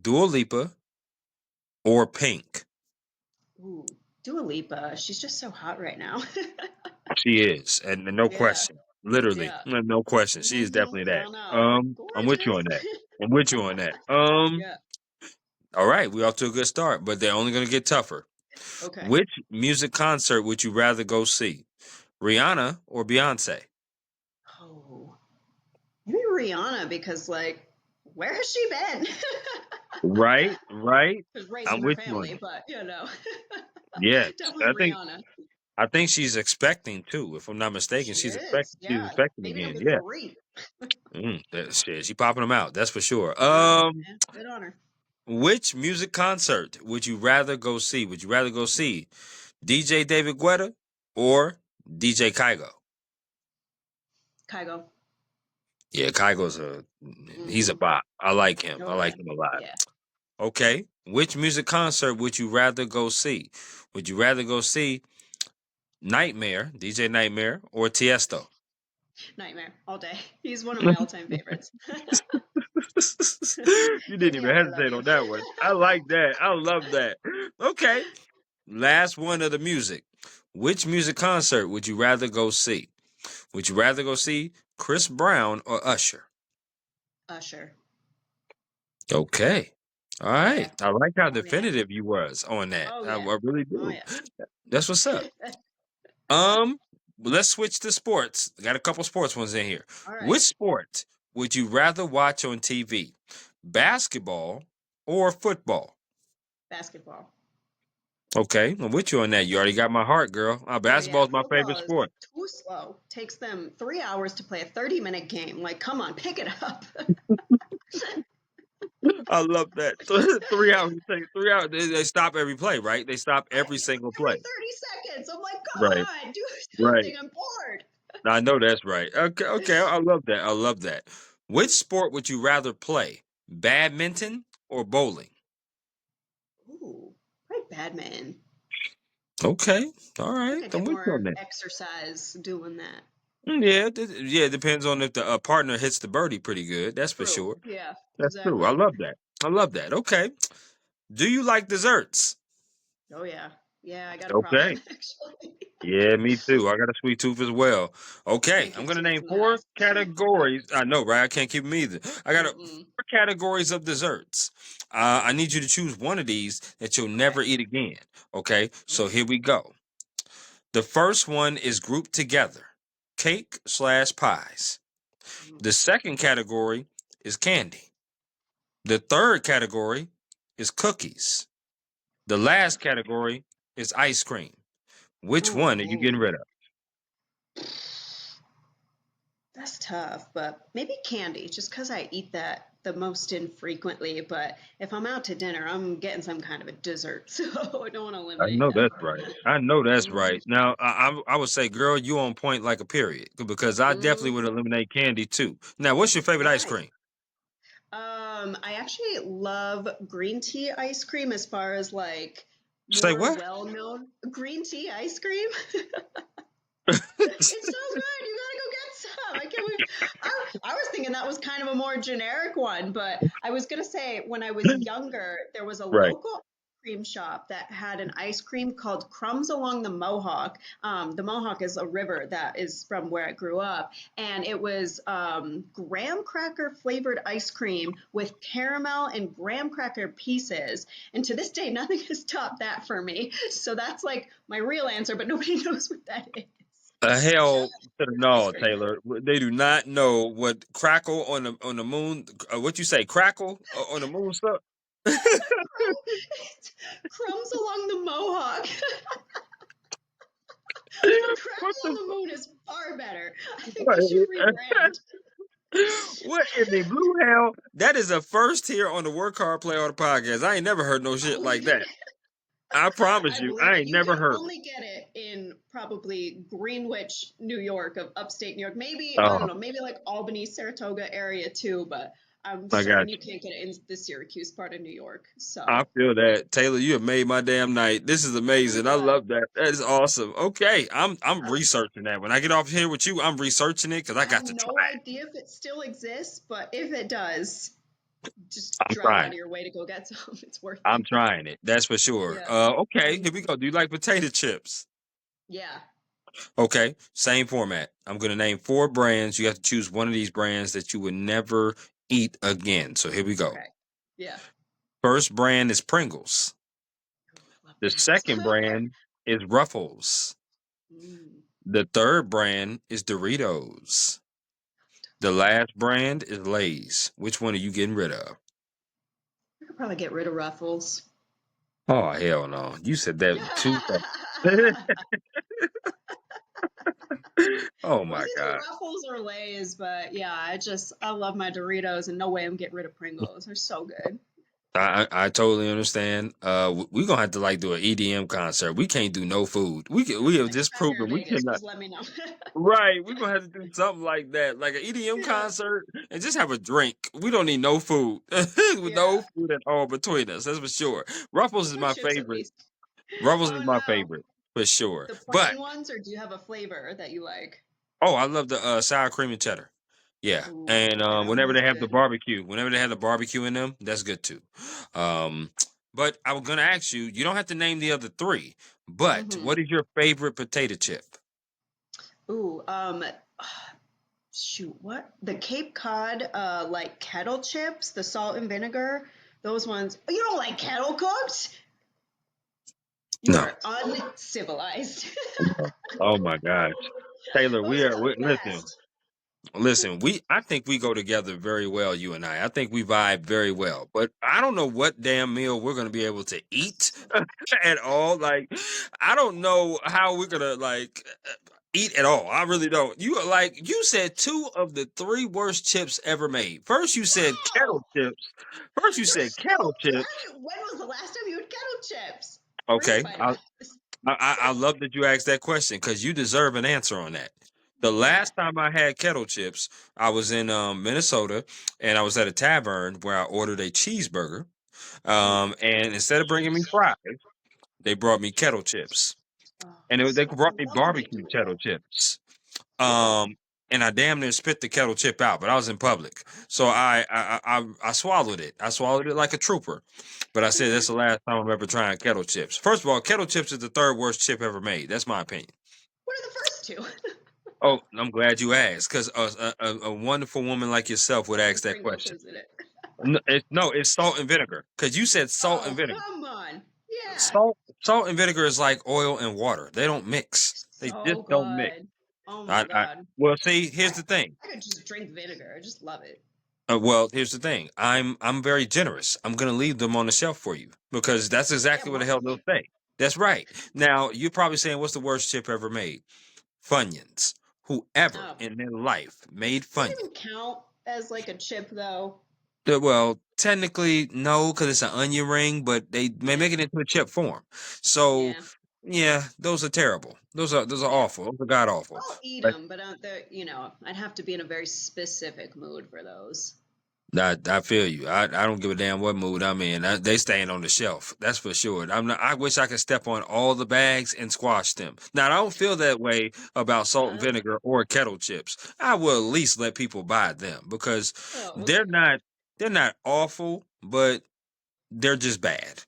Dua Lipa or Pink? Ooh, Dua Lipa. She's just so hot right now. She is, and no Yeah, question, literally, yeah. no question. She is Hmm. definitely I that. don't know. I'm with you on Gorgeous. that. I'm with you on that. Yeah. All right, we off to a good start, but they're only going to get tougher. Okay. Which music concert would you rather go see, Rihanna or Beyonce? Oh, maybe Rihanna because like, where has she been? Right, right. Just raising I'm her with you on family, that. but Yes, definitely I think Rihanna. I think she's expecting too. If I'm not mistaken, She she's is. expecting. She's Yeah. expecting Maybe again. number Yeah. three. That shit. She popping them out. That's for sure. Yeah. Yeah. Good on her. Which music concert would you rather go see? Would you rather go see DJ David Guetta or DJ Kygo? Kygo. Yeah, Kygo's he's a Mm-hmm. bop. I like him. I Oh yeah. like him a lot. Yeah. Okay. Which music concert would you rather go see? Would you rather go see Nightmare, DJ Nightmare, or Tiesto? Nightmare all day. He's one of my all-time favorites. You Hit didn't me even up. I love hesitate you. on that one. I like that. I love that. Okay. Last one of the music. Which music concert would you rather go see? Would you rather go see Chris Brown or Usher? Usher. Okay. All Yeah. right. I like how Oh yeah. definitive you was on that. Oh I yeah. really Oh do. yeah. That's what's up. Um, let's switch to sports. Got a couple sports ones in here. All Which right. sport would you rather watch on TV? Basketball or football? Basketball. Okay, I'm with you on that. You already got my heart, girl. Oh Basketball yeah. is my favorite Football is sport. too slow. Takes them 3 hours to play a 30-minute game. Like, come on, pick it up. I love that. 3 hours. It takes 3 hours. They stop every play, right? They stop every single Every play. 30 seconds. I'm like, come Right. on, do Right. something. I'm bored. I know that's right. Okay. Okay. I love that. I love that. Which sport would you rather play? Badminton or bowling? Ooh, right, badminton. Okay. All I think right. I I'm get with you on more that. exercise doing that. Yeah. Yeah. It depends on if the partner hits the birdie pretty good. That's for True. sure. Yeah, That's true. I exactly. love that. I love that. Okay. Do you like desserts? Oh yeah. Yeah, I got a problem Okay. actually. Yeah, me too. I got a sweet tooth as well. Okay, Can't I'm keep gonna sweets name in the four house. categories. I know, right? I can't keep them either. I got Mm-mm. four categories of desserts. I need you to choose one of these that you'll Okay. never eat again. Okay, so Okay. here we go. The first one is grouped together. cake/pies. Mm. The second category is candy. The third category is cookies. The last category is ice cream. Which one are you getting Ooh, rid of? that's tough, but maybe candy, just because I eat that the most infrequently. But if I'm out to dinner, I'm getting some kind of a dessert, so I don't want to I eliminate know that that's part. right. I know that's Mm, right. Now, I would say, girl, you on point like a period because I definitely would mm, eliminate candy too. Now, what's your favorite ice nice. cream? I actually love green tea ice cream as far as like Say more what? well known green tea ice cream. It's so good. You gotta go get some. I can't believe. I was thinking that was kind of a more generic one, but I was gonna say when I was younger, there was a Right. local ice cream shop that had an ice cream called Crumbs Along the Mohawk. The Mohawk is a river that is from where I grew up, and it was graham cracker flavored ice cream with caramel and graham cracker pieces. And to this day, nothing has topped that for me. So that's like my real answer, but nobody knows what that is. Hell to the Ice no, cream. Taylor. They do not know what crackle on the moon. What you say? Crackle on the moon stuff? Crumbs along the Mohawk. But What Crackle the? on the Moon is far better. I think they should What? rebrand. What in the blue hell? That is a first here on the Work Hard Play Hard podcast. I ain't never heard no I shit like believe it. that. I promise I you, believe I it. ain't You never can heard it. only get it in probably Greenwich, New York, of upstate New York. Maybe, I don't Oh, know, maybe like Albany, Saratoga area too, but I'm I got certain you you. can't get it in the Syracuse part of New York. I So, feel that. Taylor, you have made my damn night. This is oh, amazing. I good. love that. That is awesome. Okay. I'm Okay. researching that. When I get off here with you, I'm researching it because I I have got to try no it. idea if it still exists, but if it does, just I'm drive out trying of it. your way to go get some. It's worth I'm it. trying it. That's for sure. Yeah. Okay, Mm, here we go. Do you like potato chips? yeah. Okay, same format. I'm gonna name four brands. You have to choose one of these brands that you would never eat again. So here we go. Okay. Yeah. First brand is Pringles. Oh, I love The Pringles. second Okay. brand is Ruffles. Mm, The third brand is Doritos. The last brand is Lay's. Which one are you getting rid of? I could probably get rid of Ruffles. Oh hell no! You said that too fast. Oh It was my either god! Ruffles or Lay's, but yeah, I love my Doritos, and no way I'm getting rid of Pringles. They're so good. I totally understand. We're gonna have to like do an EDM concert. We can't do no food. We have Next just time you're in proven we Vegas, cannot. just let me know. Right, we're gonna have to do something like that, like an EDM Yeah, concert, and just have a drink. We don't need no food, with yeah. no food at all between us. That's for sure. Ruffles is Or my chips at favorite. least. Ruffles is Oh my no. favorite for sure. The But plain ones, or do you have a flavor that you like? oh, I love the sour cream and cheddar. Yeah, Ooh, and okay, that whenever one's they have the good. barbecue, whenever they have the barbecue in them, that's good too. Um, but I was gonna ask you. You don't have to name the other three. But Mm-hmm. what is your favorite potato chip? Ooh, shoot, what? The Cape Cod, like kettle chips, the salt and vinegar, those ones. Oh, you don't like kettle cooked? You No. are uncivilized. Oh my gosh, Taylor, Those are the listen. best. Listen, I think we go together very well, you and I. I think we vibe very well. But I don't know what damn meal we're gonna be able to eat at all. Like, I don't know how we're gonna like eat at all. I really don't. You are like you said two of the three worst chips ever made. First you said kettle Wow, chips. First you they're said still. kettle chips. When was the last time you had kettle chips? Okay, Verify that. I love that you asked that question because you deserve an answer on that. The Yeah. last time I had kettle chips, I was in Minnesota and I was at a tavern where I ordered a cheeseburger. Ooh, And instead of bringing me fries, they brought me kettle chips, oh, and they so I brought me love when they barbecue do kettle that. chips. Ew. Um, and I damn near spit the kettle chip out, but I was in public, so I swallowed it. I swallowed it like a trooper. But I said that's the last time I'm ever trying kettle chips. First of all, kettle chips is the third worst chip ever made. That's my opinion. What are the first two? Oh, I'm glad you asked, because a wonderful woman like yourself would ask that Pringles, question. isn't it? No, it's salt and vinegar. Because you said salt and Oh, vinegar. come on. Yeah. Salt and vinegar is like oil and water. They don't mix. They just So don't mix. good. Oh my I God. well, see, here's I, the thing. I could just drink vinegar. I just love it. Well, here's the thing. I'm very generous. I'm gonna leave them on the shelf for you because that's Yeah, exactly what more the for hell they'll me. say. That's right. Now you're probably saying, "What's the worst chip ever made?" Funyuns. Whoever Oh, in their life made does that Funyuns. even count as like a chip though? Well, technically, no, because it's an onion ring, but they may Yeah, make it into a chip form. So, yeah, yeah, those are terrible. Those are yeah. awful. Those are god awful. I'll eat them, but I'd have to be in a very specific mood for those. I feel you. I don't give a damn what mood I'm in. They staying on the shelf. That's for sure. I'm not, I wish I could step on all the bags and squash them. Now I don't feel that way about salt and Uh, vinegar or kettle chips. I will at least let people buy them because oh, they're okay. not they're not awful, but they're just bad.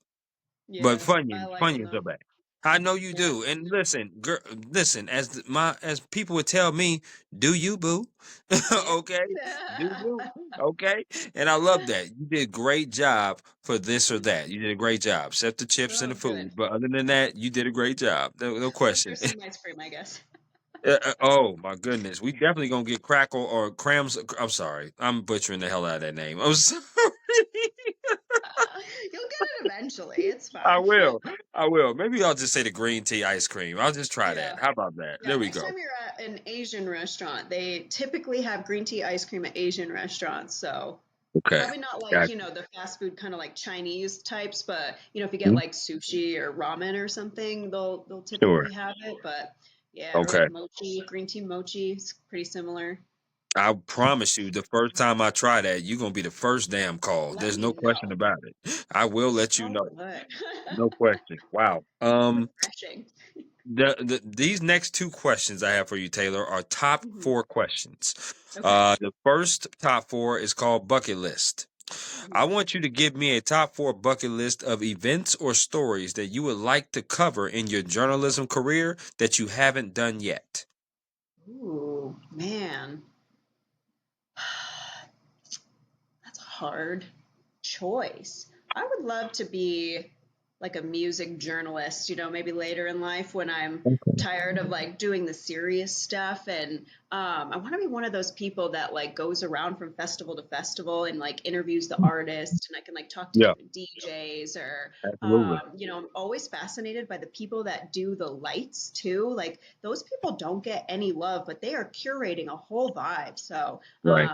But Yeah, I Funyuns, like them Funyuns are though. bad. I know you Yeah. do. And listen, girl, listen. As people would tell me, do you, boo? Yep. Okay, do you? Okay. And I love that. You did a great job for this or that. You did a great job. Except the chips and Oh, the good. food, but other than that, you did a great job. No question. There's some ice cream, I guess. Oh my goodness, we definitely gonna get crackle or crams. I'm sorry, I'm butchering the hell out of that name. I'm sorry. You'll get it eventually. It's I fine. will. I will. Maybe I'll just say the green tea ice cream. I'll just try Yeah. that. How about that? Yeah. There we Next go. time you're at an Asian restaurant, they typically have green tea ice cream at Asian restaurants. So Okay. probably not like, Gotcha. the fast food kind of like Chinese types, but if you get Mhm. like sushi or ramen or something, they'll Sure. typically have it. But yeah, or Okay. like mochi, green tea mochi, it's pretty similar. I promise you, the first time I try that, you're gonna be the first damn call. Let There's me no question know. about it. I will let you So know. good. No question. Wow. Refreshing. These next two questions I have for you, Taylor, are top Mhm. four questions. Okay. The first top four is called bucket list. I want you to give me a top four bucket list of events or stories that you would like to cover in your journalism career that you haven't done yet. Ooh, man. That's a hard choice. I would love to be like a music journalist, maybe later in life when I'm tired of like doing the serious stuff. And I want to be one of those people that like goes around from festival to festival and like interviews the artist and I can like talk to Yeah, different DJs or, absolutely. I'm always fascinated by the people that do the lights too. Like those people don't get any love, but they are curating a whole vibe. So Right.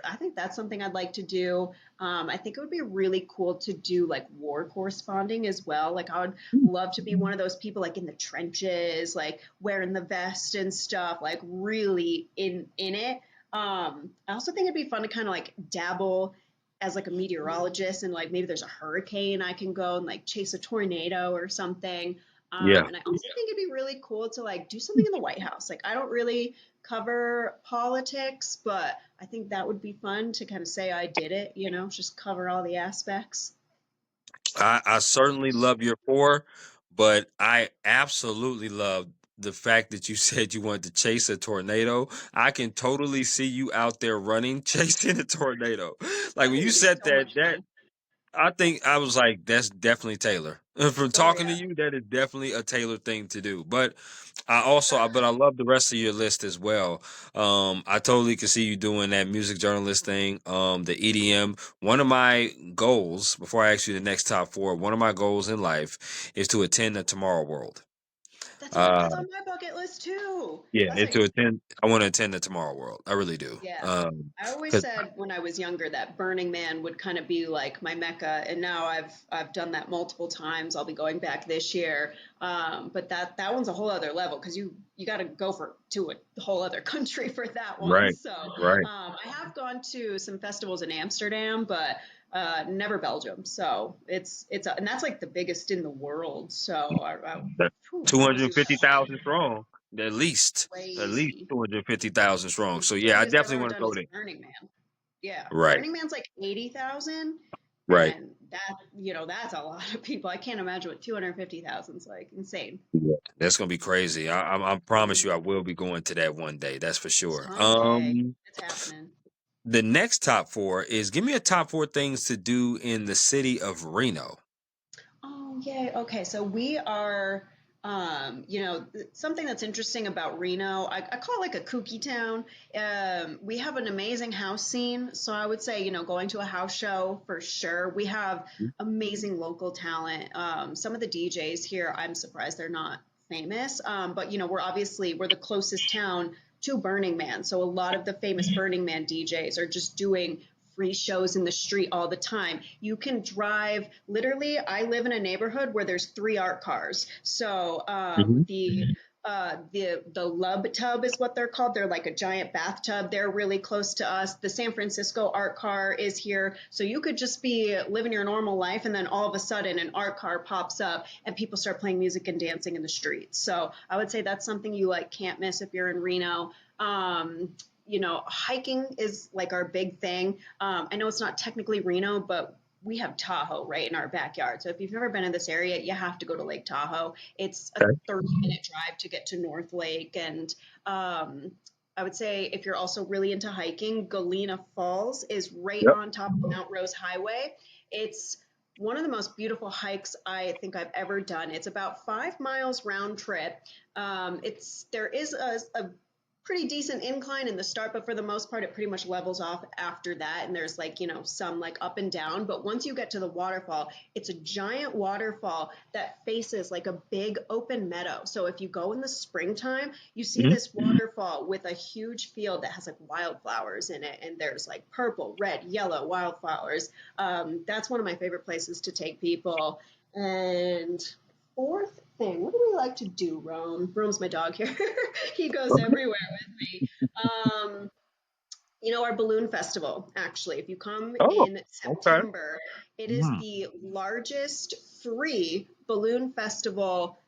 I think that's something I'd like to do. I think it would be really cool to do like war corresponding as well. Like I would love to be one of those people like in the trenches, like wearing the vest and stuff, like really in it. I also think it'd be fun to kind of like dabble as like a meteorologist and like maybe there's a hurricane I can go and like chase a tornado or something. Yeah. And I also think it'd be really cool to like do something in the White House. Like I don't really cover politics, but I think that would be fun to kind of say I did it, just cover all the aspects. I certainly love your four, but I absolutely love the fact that you said you wanted to chase a tornado. I can totally see you out there running, chasing a tornado. Like I when think you it'd be said so that, much that fun. I think I was like, that's definitely Taylor. From Oh talking to yeah. you, that is definitely a Taylor thing to do. But but I love the rest of your list as well. I totally can see you doing that music journalist thing, the EDM. One of my goals, before I ask you the next top four, one of my goals in life is to attend the Tomorrow World. That's Uh, on my bucket list too. yeah, That's and like to attend, I want to attend the Tomorrow World. I really do. yeah. I always 'Cause said when I was younger that Burning Man would kind of be like my mecca, and now I've done that multiple times. I'll be going back this year, but that one's a whole other level because you got to go to a whole other country for that one. right, So right. I have gone to some festivals in Amsterdam, but never Belgium. So and that's like the biggest in the world. So Two I want to hundred see what fifty that's like. thousand strong, at least Crazy. 250,000 strong. So The yeah, I biggest I've definitely ever want to done go is there. Burning Man. Yeah, Right, Burning Man's like 80,000, right. and that's a lot of people. I can't imagine what 250,000 is like. Insane. Yeah, that's gonna be crazy. I promise you, I Mhm. will be going to that one day. That's for sure. Someday it's happening. The next top four is give me a top four things to do in the city of Reno. Oh, yay. Okay, so we are Something that's interesting about Reno, I call it like a kooky town. We have an amazing house scene. So I would say, going to a house show for sure. We have amazing local talent. Some of the DJs here, I'm surprised they're not famous. But, we're the closest town to Burning Man. So a lot of the famous Burning Man DJs are just doing free shows in the street all the time. You can drive, literally, I live in a neighborhood where there's three art cars. So Hmm. the Lub Tub is what they're called. They're like a giant bathtub. They're really close to us. The San Francisco art car is here. So you could just be living your normal life and then all of a sudden an art car pops up and people start playing music and dancing in the streets. So I would say that's something you like can't miss if you're in Reno. Hiking is like our big thing. I know it's not technically Reno, but we have Tahoe right in our backyard. So if you've never been in this area, you have to go to Lake Tahoe. It's a Okay. 30-minute drive to get to North Lake. And I would say if you're also really into hiking, Galena Falls is right Yep. on top of Mount Rose Highway. It's one of the most beautiful hikes I think I've ever done. It's about 5 miles round trip. There is a pretty decent incline in the start, but for the most part, it pretty much levels off after that. And there's like, some like up and down. But once you get to the waterfall, it's a giant waterfall that faces like a big open meadow. So if you go in the springtime, you see Hmm. this waterfall with a huge field that has like wildflowers in it. And there's like purple, red, yellow wildflowers. That's one of my favorite places to take people. And fourth thing, what do we like to do, Rome? Rome's my dog here. He goes Okay. everywhere with me. Um, our balloon festival, actually, if you come Oh, in okay. September, it is Mm. the largest free balloon festival.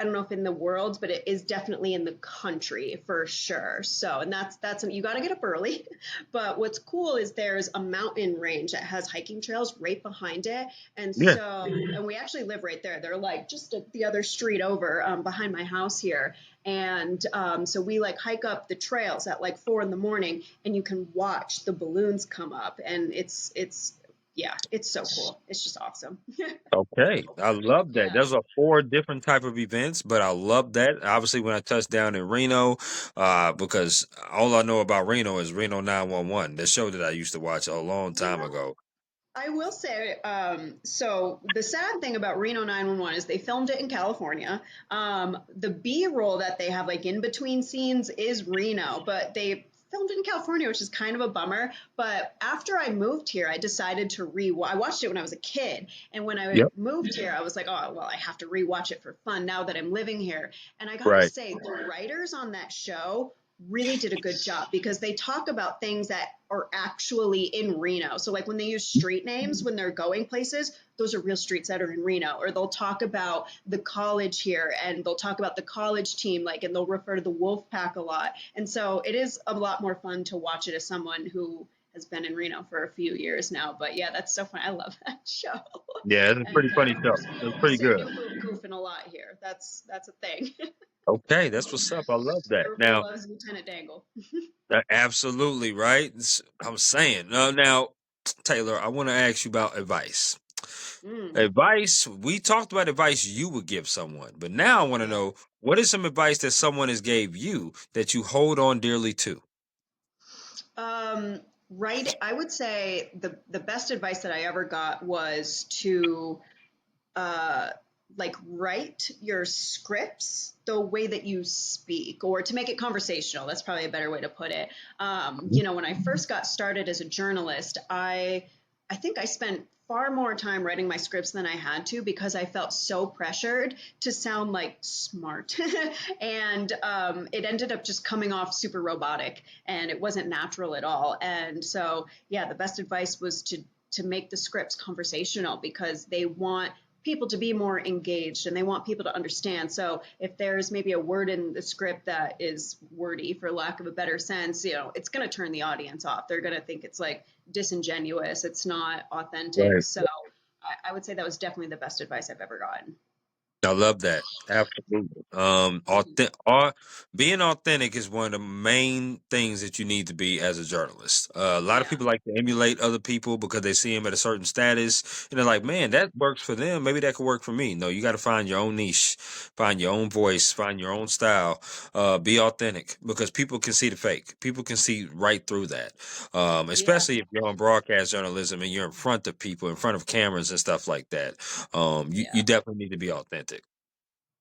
I don't know if in the world, but it is definitely in the country for sure. So, and that's you got to get up early. But what's cool is there's a mountain range that has hiking trails right behind it, and Yeah. and we actually live right there. They're like just the other street over behind my house here, and so we like hike up the trails at like 4 in the morning, and you can watch the balloons come up, and it's yeah, it's so cool. It's just awesome. Okay, I love that. Yeah. There's a four different type of events, but I love that. Obviously, when I touched down in Reno, because all I know about Reno is Reno 911, the show that I used to watch a long You time know, ago. I will say, so the sad thing about Reno 911 is they filmed it in California. The B-roll that they have like in between scenes is Reno, but they filmed it in California, which is kind of a bummer. But after I moved here, I decided to I watched it when I was a kid. And when I Yep. moved here, I was like, oh, well, I have to rewatch it for fun now that I'm living here. And I gotta Right. say, the writers on that show really did a good job because they talk about things that are actually in Reno. So like when they use street names when they're going places, those are real streets that are in Reno. Or they'll talk about the college here and they'll talk about the college team, like, and they'll refer to the Wolf Pack a lot. And so it is a lot more fun to watch it as someone who has been in Reno for a few years now. But yeah, that's so fun. I love that show. Yeah, it's a And pretty funny show. It's we pretty say good. new goofing a lot here. That's a thing. Okay, that's what's up. I love that. Everybody Now, loves Lieutenant Dangle. absolutely right. I'm saying now, Taylor, I want to ask you about advice. Mm, Advice. We talked about advice you would give someone, but now I want to yeah. know what is some advice that someone has gave you that you hold on dearly to. Um, right. I would say the best advice that I ever got was to uh, like write your scripts the way that you speak, or to make it conversational. That's probably a better way to put it. When I first got started as a journalist, I think I spent far more time writing my scripts than I had to because I felt so pressured to sound like smart. And it ended up just coming off super robotic and it wasn't natural at all. And so, yeah, the best advice was to make the scripts conversational because they want people to be more engaged and they want people to understand. So if there's maybe a word in the script that is wordy, for lack of a better sense, it's going to turn the audience off. They're going to think it's like disingenuous. It's not authentic. Right. So I would say that was definitely the best advice I've ever gotten. I love that. Absolutely. Being authentic is one of the main things that you need to be as a journalist. A lot of Yeah, people like to emulate other people because they see them at a certain status, and they're like, "Man, that works for them. Maybe that could work for me." No, you got to find your own niche, find your own voice, find your own style. Be authentic because people can see the fake. People can see right through that. yeah, Especially if you're on broadcast journalism and you're in front of people, in front of cameras and stuff like that. You yeah. definitely need to be authentic.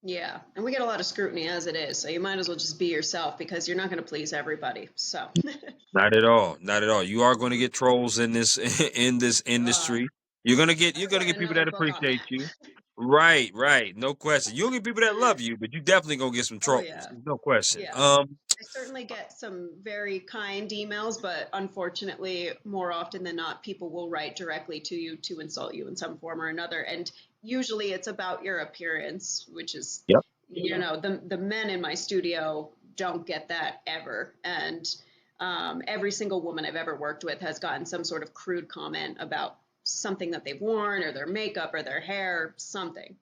Yeah, and we get a lot of scrutiny as it is, so you might as well just be yourself because you're not going to please everybody. So, Not at all. Not at all. You are going to get trolls in this in this uh, industry. I'm You're gonna writing get people another that book on appreciate that. you. Right, right. No question. You'll get people that love you, but you definitely gonna get some Oh trolls. yeah, No question. yeah. I certainly get some very kind emails, but unfortunately, more often than not, people will write directly to you to insult you in some form or another. And usually it's about your appearance, which is, Yep. the men in my studio don't get that ever. And every single woman I've ever worked with has gotten some sort of crude comment about something that they've worn or their makeup or their hair, something.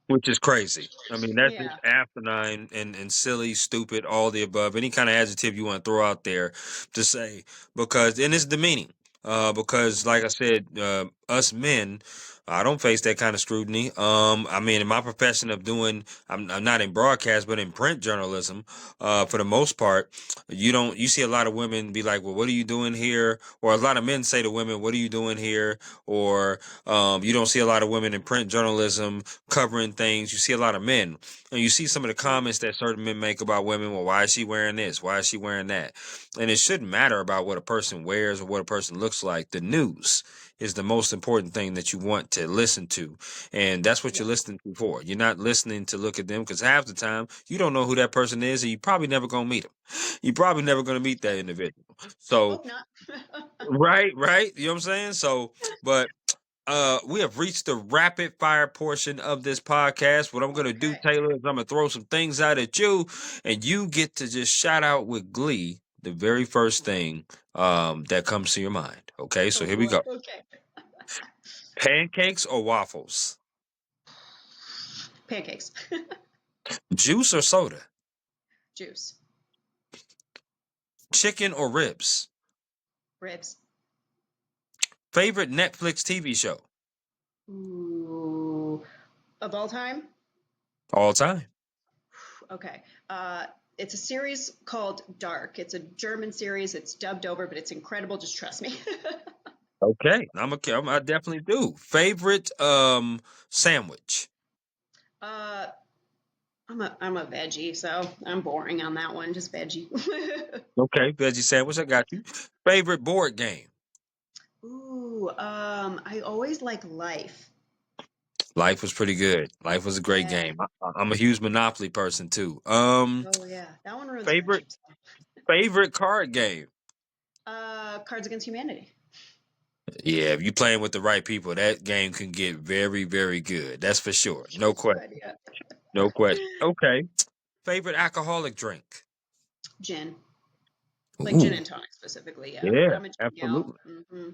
Which is crazy. I mean, that's just Yeah. asinine and silly, stupid, all the above. Any kind of adjective you want to throw out there to say, because, and it's demeaning. Because, like I said, us men, I don't face that kind of scrutiny. I mean, in my profession of doing, I'm not in broadcast, but in print journalism, for the most part, you see a lot of women be like, well, what are you doing here? Or a lot of men say to women, what are you doing here? Or, you don't see a lot of women in print journalism covering things. You see a lot of men, and you see some of the comments that certain men make about women. Well, why is she wearing this? Why is she wearing that? And it shouldn't matter about what a person wears or what a person looks like. The news is the most important thing that you want to listen to, and that's what Yeah. you're listening to for. You're not listening to look at them because half the time you don't know who that person is, and you probably never gonna meet them. You're probably never gonna meet that individual. So, Hope not. right, right. You know what I'm saying? So, but we have reached the rapid fire portion of this podcast. What I'm going to do, Okay. Taylor, is I'm going to throw some things out at you, and you get to just shout out with glee the very first thing that comes to your mind. Okay, so Oh here we boy. go. Okay. Pancakes or waffles? Pancakes. Juice or soda? Juice. Chicken or ribs? Ribs. Favorite Netflix TV show? Ooh. Of all time? All time. Okay. It's a series called Dark. It's a German series. It's dubbed over, but it's incredible. Just trust me. Okay, I definitely do. Favorite sandwich? uh, I'm a veggie, so I'm boring on that one. Just veggie. Okay, veggie sandwich. I got you. Favorite board game? Ooh. I always like Life. Life was pretty good. Life was a great Yeah. game. I'm a huge Monopoly person too. Oh yeah. That one ruins Favorite friendships. favorite card game. Cards Against Humanity. Yeah, if you playing with the right people, that game can get very, very good. That's for sure. No Sure question. could. Yeah. No question. Okay. Favorite alcoholic drink. Gin. Like gin Ooh, and tonic specifically. Yeah. yeah, I'm a gin gal. absolutely, Hmm.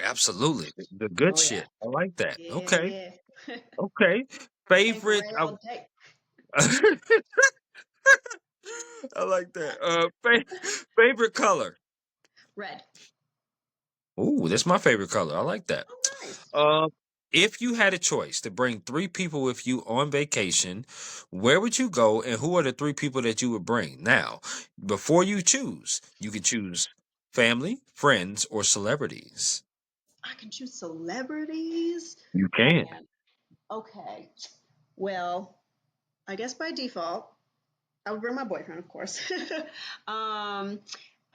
absolutely. The good Oh yeah. shit. I like that. Yeah. Okay, Yeah. okay. Tanqueray Favorite. all day. I like that. Favorite color. Red. Ooh, that's my favorite color. I like that. Oh, nice. Um, if you had a choice to bring three people with you on vacation, where would you go and who are the three people that you would bring? Now, before you choose, you can choose family, friends, or celebrities. I can choose celebrities. You Oh can. man. Okay. Well, I guess by default, I would bring my boyfriend, of course. um,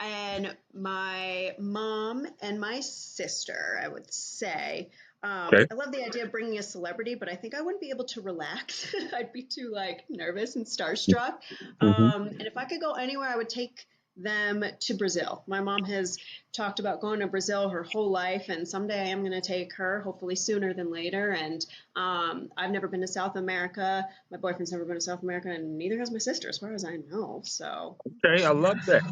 and my mom and my sister, I would say. Okay. I love the idea of bringing a celebrity, but I think I wouldn't be able to relax. I'd be too like nervous and starstruck. Hmm. And if I could go anywhere, I would take them to Brazil. My mom has talked about going to Brazil her whole life, and someday I am going to take her, hopefully sooner than later. And I've never been to South America. My boyfriend's never been to South America, and neither has my sister, as far as I know. So, Okay, I love that.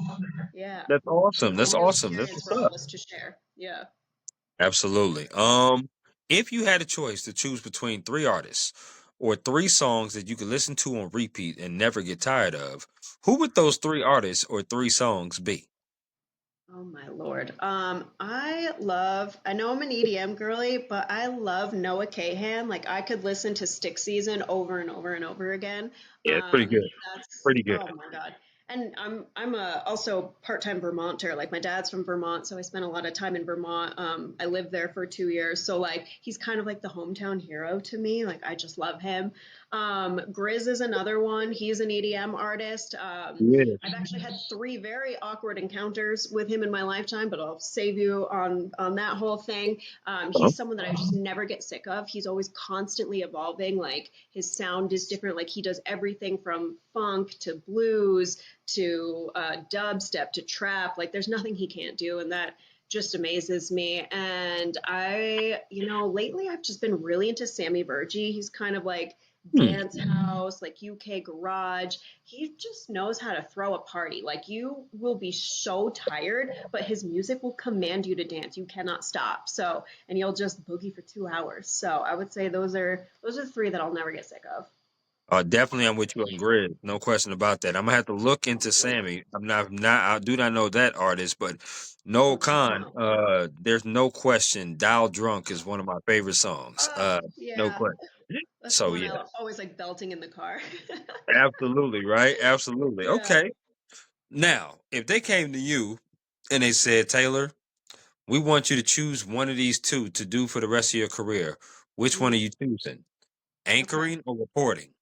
yeah, That's awesome. it'll be a That's new awesome. That's experience what's for all up. of us to share. Yeah. Absolutely. If you had a choice to choose between three artists, or three songs that you could listen to on repeat and never get tired of, who would those three artists or three songs be? Oh my Lord. I know I'm an EDM girly, but I love Noah Kahan. Like I could listen to Stick Season over and over and over again. Yeah, it's pretty good. That's, Pretty good. oh my God. And I'm a also part-time Vermonter. Like my dad's from Vermont, so I spent a lot of time in Vermont. I lived there for 2 years. So like he's kind of like the hometown hero to me. Like I just love him. Grizz is another one. He's an EDM artist. I've Yes. actually had three very awkward encounters with him in my lifetime, but I'll save you on that whole thing. Uh-huh. He's someone that I just never get sick of. He's always constantly evolving. Like his sound is different. Like he does everything from funk to blues to dubstep to trap. Like there's nothing he can't do, and that just amazes me. And lately I've just been really into Sammy Bergie. He's kind of like Hmm. dance house, like UK garage. He just knows how to throw a party. Like you will be so tired, but his music will command you to dance. You cannot stop. So, and you'll just boogie for 2 hours. So I would say those are three that I'll never get sick of. Definitely, I'm with you on Grid. No question about that. I'm gonna have to look into Sammy. I do not know that artist, but no Oh, check him con. out. There's no question. Dial Drunk is one of my favorite songs. Oh, No yeah. question. That's the So one yeah, I always like belting in the car. absolutely right. Absolutely. Yeah. Okay. Now, if they came to you and they said, Taylor, we want you to choose one of these two to do for the rest of your career, which one are Mhm. you choosing? Okay. Anchoring or reporting?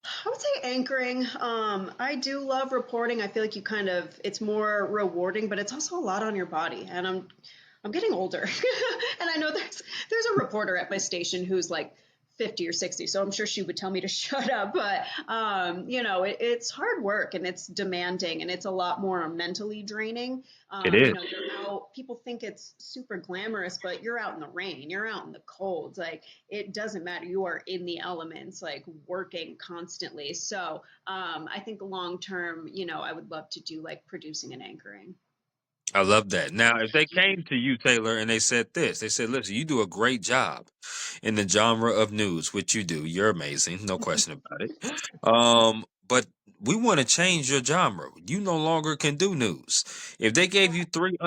I would say anchoring. I do love reporting. I feel like it's more rewarding, but it's also a lot on your body. And I'm getting older, and I know there's a reporter at my station who's like 50 or 60, so I'm sure she would tell me to shut up. But it's hard work and it's demanding and it's a lot more mentally draining. It is. You're out. People think it's super glamorous, but you're out in the rain, you're out in the cold. Like it doesn't matter. You are in the elements, like working constantly. So I think long term, I would love to do like producing and anchoring. I love that. Now, if they came to you, Taylor, and they said this, they said, listen, you do a great job in the genre of news, which you do. You're amazing, no question about it. But we want to change your genre. You no longer can do news. If they gave you three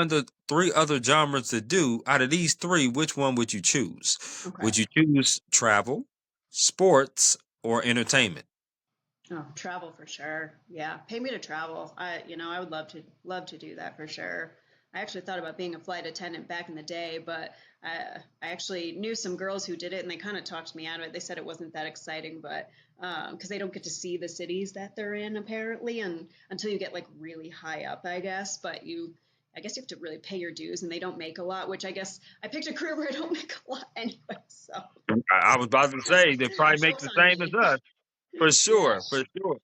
other genres to do, out of these three, which one would you choose? Okay. Would you choose travel, sports, or entertainment? Oh, travel for sure. Yeah, pay me to travel. I would love to do that for sure. I actually thought about being a flight attendant back in the day, but I actually knew some girls who did it, and they kind of talked me out of it. They said it wasn't that exciting, but because they don't get to see the cities that they're in apparently, and until you get like really high up, I guess. I guess you have to really pay your dues, and they don't make a lot. Which I guess I picked a career where I don't make a lot anyway. So I was about to say they probably make jokes the on same as me. us. For Yeah, sure, for sure.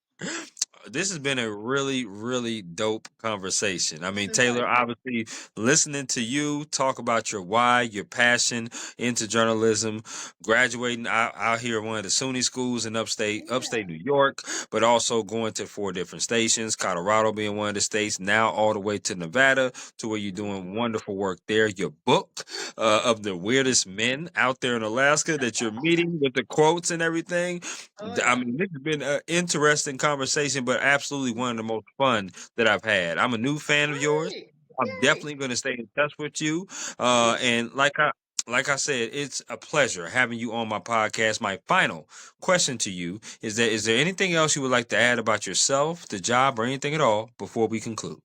This has been a really, really dope conversation. I it's mean, been Taylor, fun. obviously, listening to you talk about your why, your passion into journalism, graduating out here at one of the SUNY schools in upstate Yeah. New York, but also going to four different stations, Colorado being one of the states, now all the way to Nevada, to where you're doing wonderful work there. Your book of the weirdest men out there in Alaska that you're meeting with the quotes and everything. Oh I yeah. mean, this has been an interesting conversation, but absolutely one of the most fun that I've had. I'm a new fan of yours. Great. I'm Yay. definitely going to stay in touch with you. Thanks. And like I said, it's a pleasure having you on my podcast. My final question to you is that is there anything else you would like to add about yourself, the job, or anything at all before we conclude?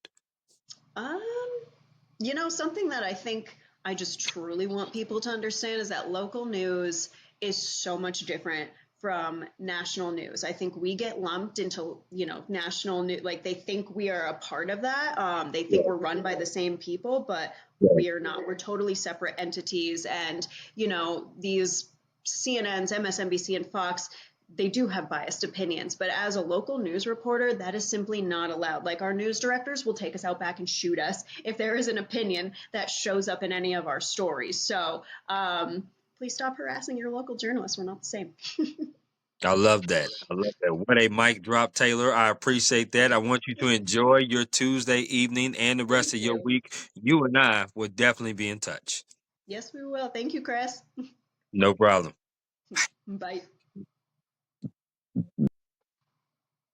Um, something that I think I just truly want people to understand is that local news is so much different from national news. I think we get lumped into, national news. Like they think we are a part of that. They think we're run by the same people, but we are not. We're totally separate entities. And, these CNNs, MSNBC, and Fox, they do have biased opinions, but as a local news reporter, that is simply not allowed. Like our news directors will take us out back and shoot us if there is an opinion that shows up in any of our stories. So please stop harassing your local journalists. We're not the same. I love that. I love that. What a mic drop, Taylor. I appreciate that. I want you to enjoy your Tuesday evening and the rest Thank of your you. week. You and I will definitely be in touch. Yes, we will. Thank you, Chris. No problem. Bye.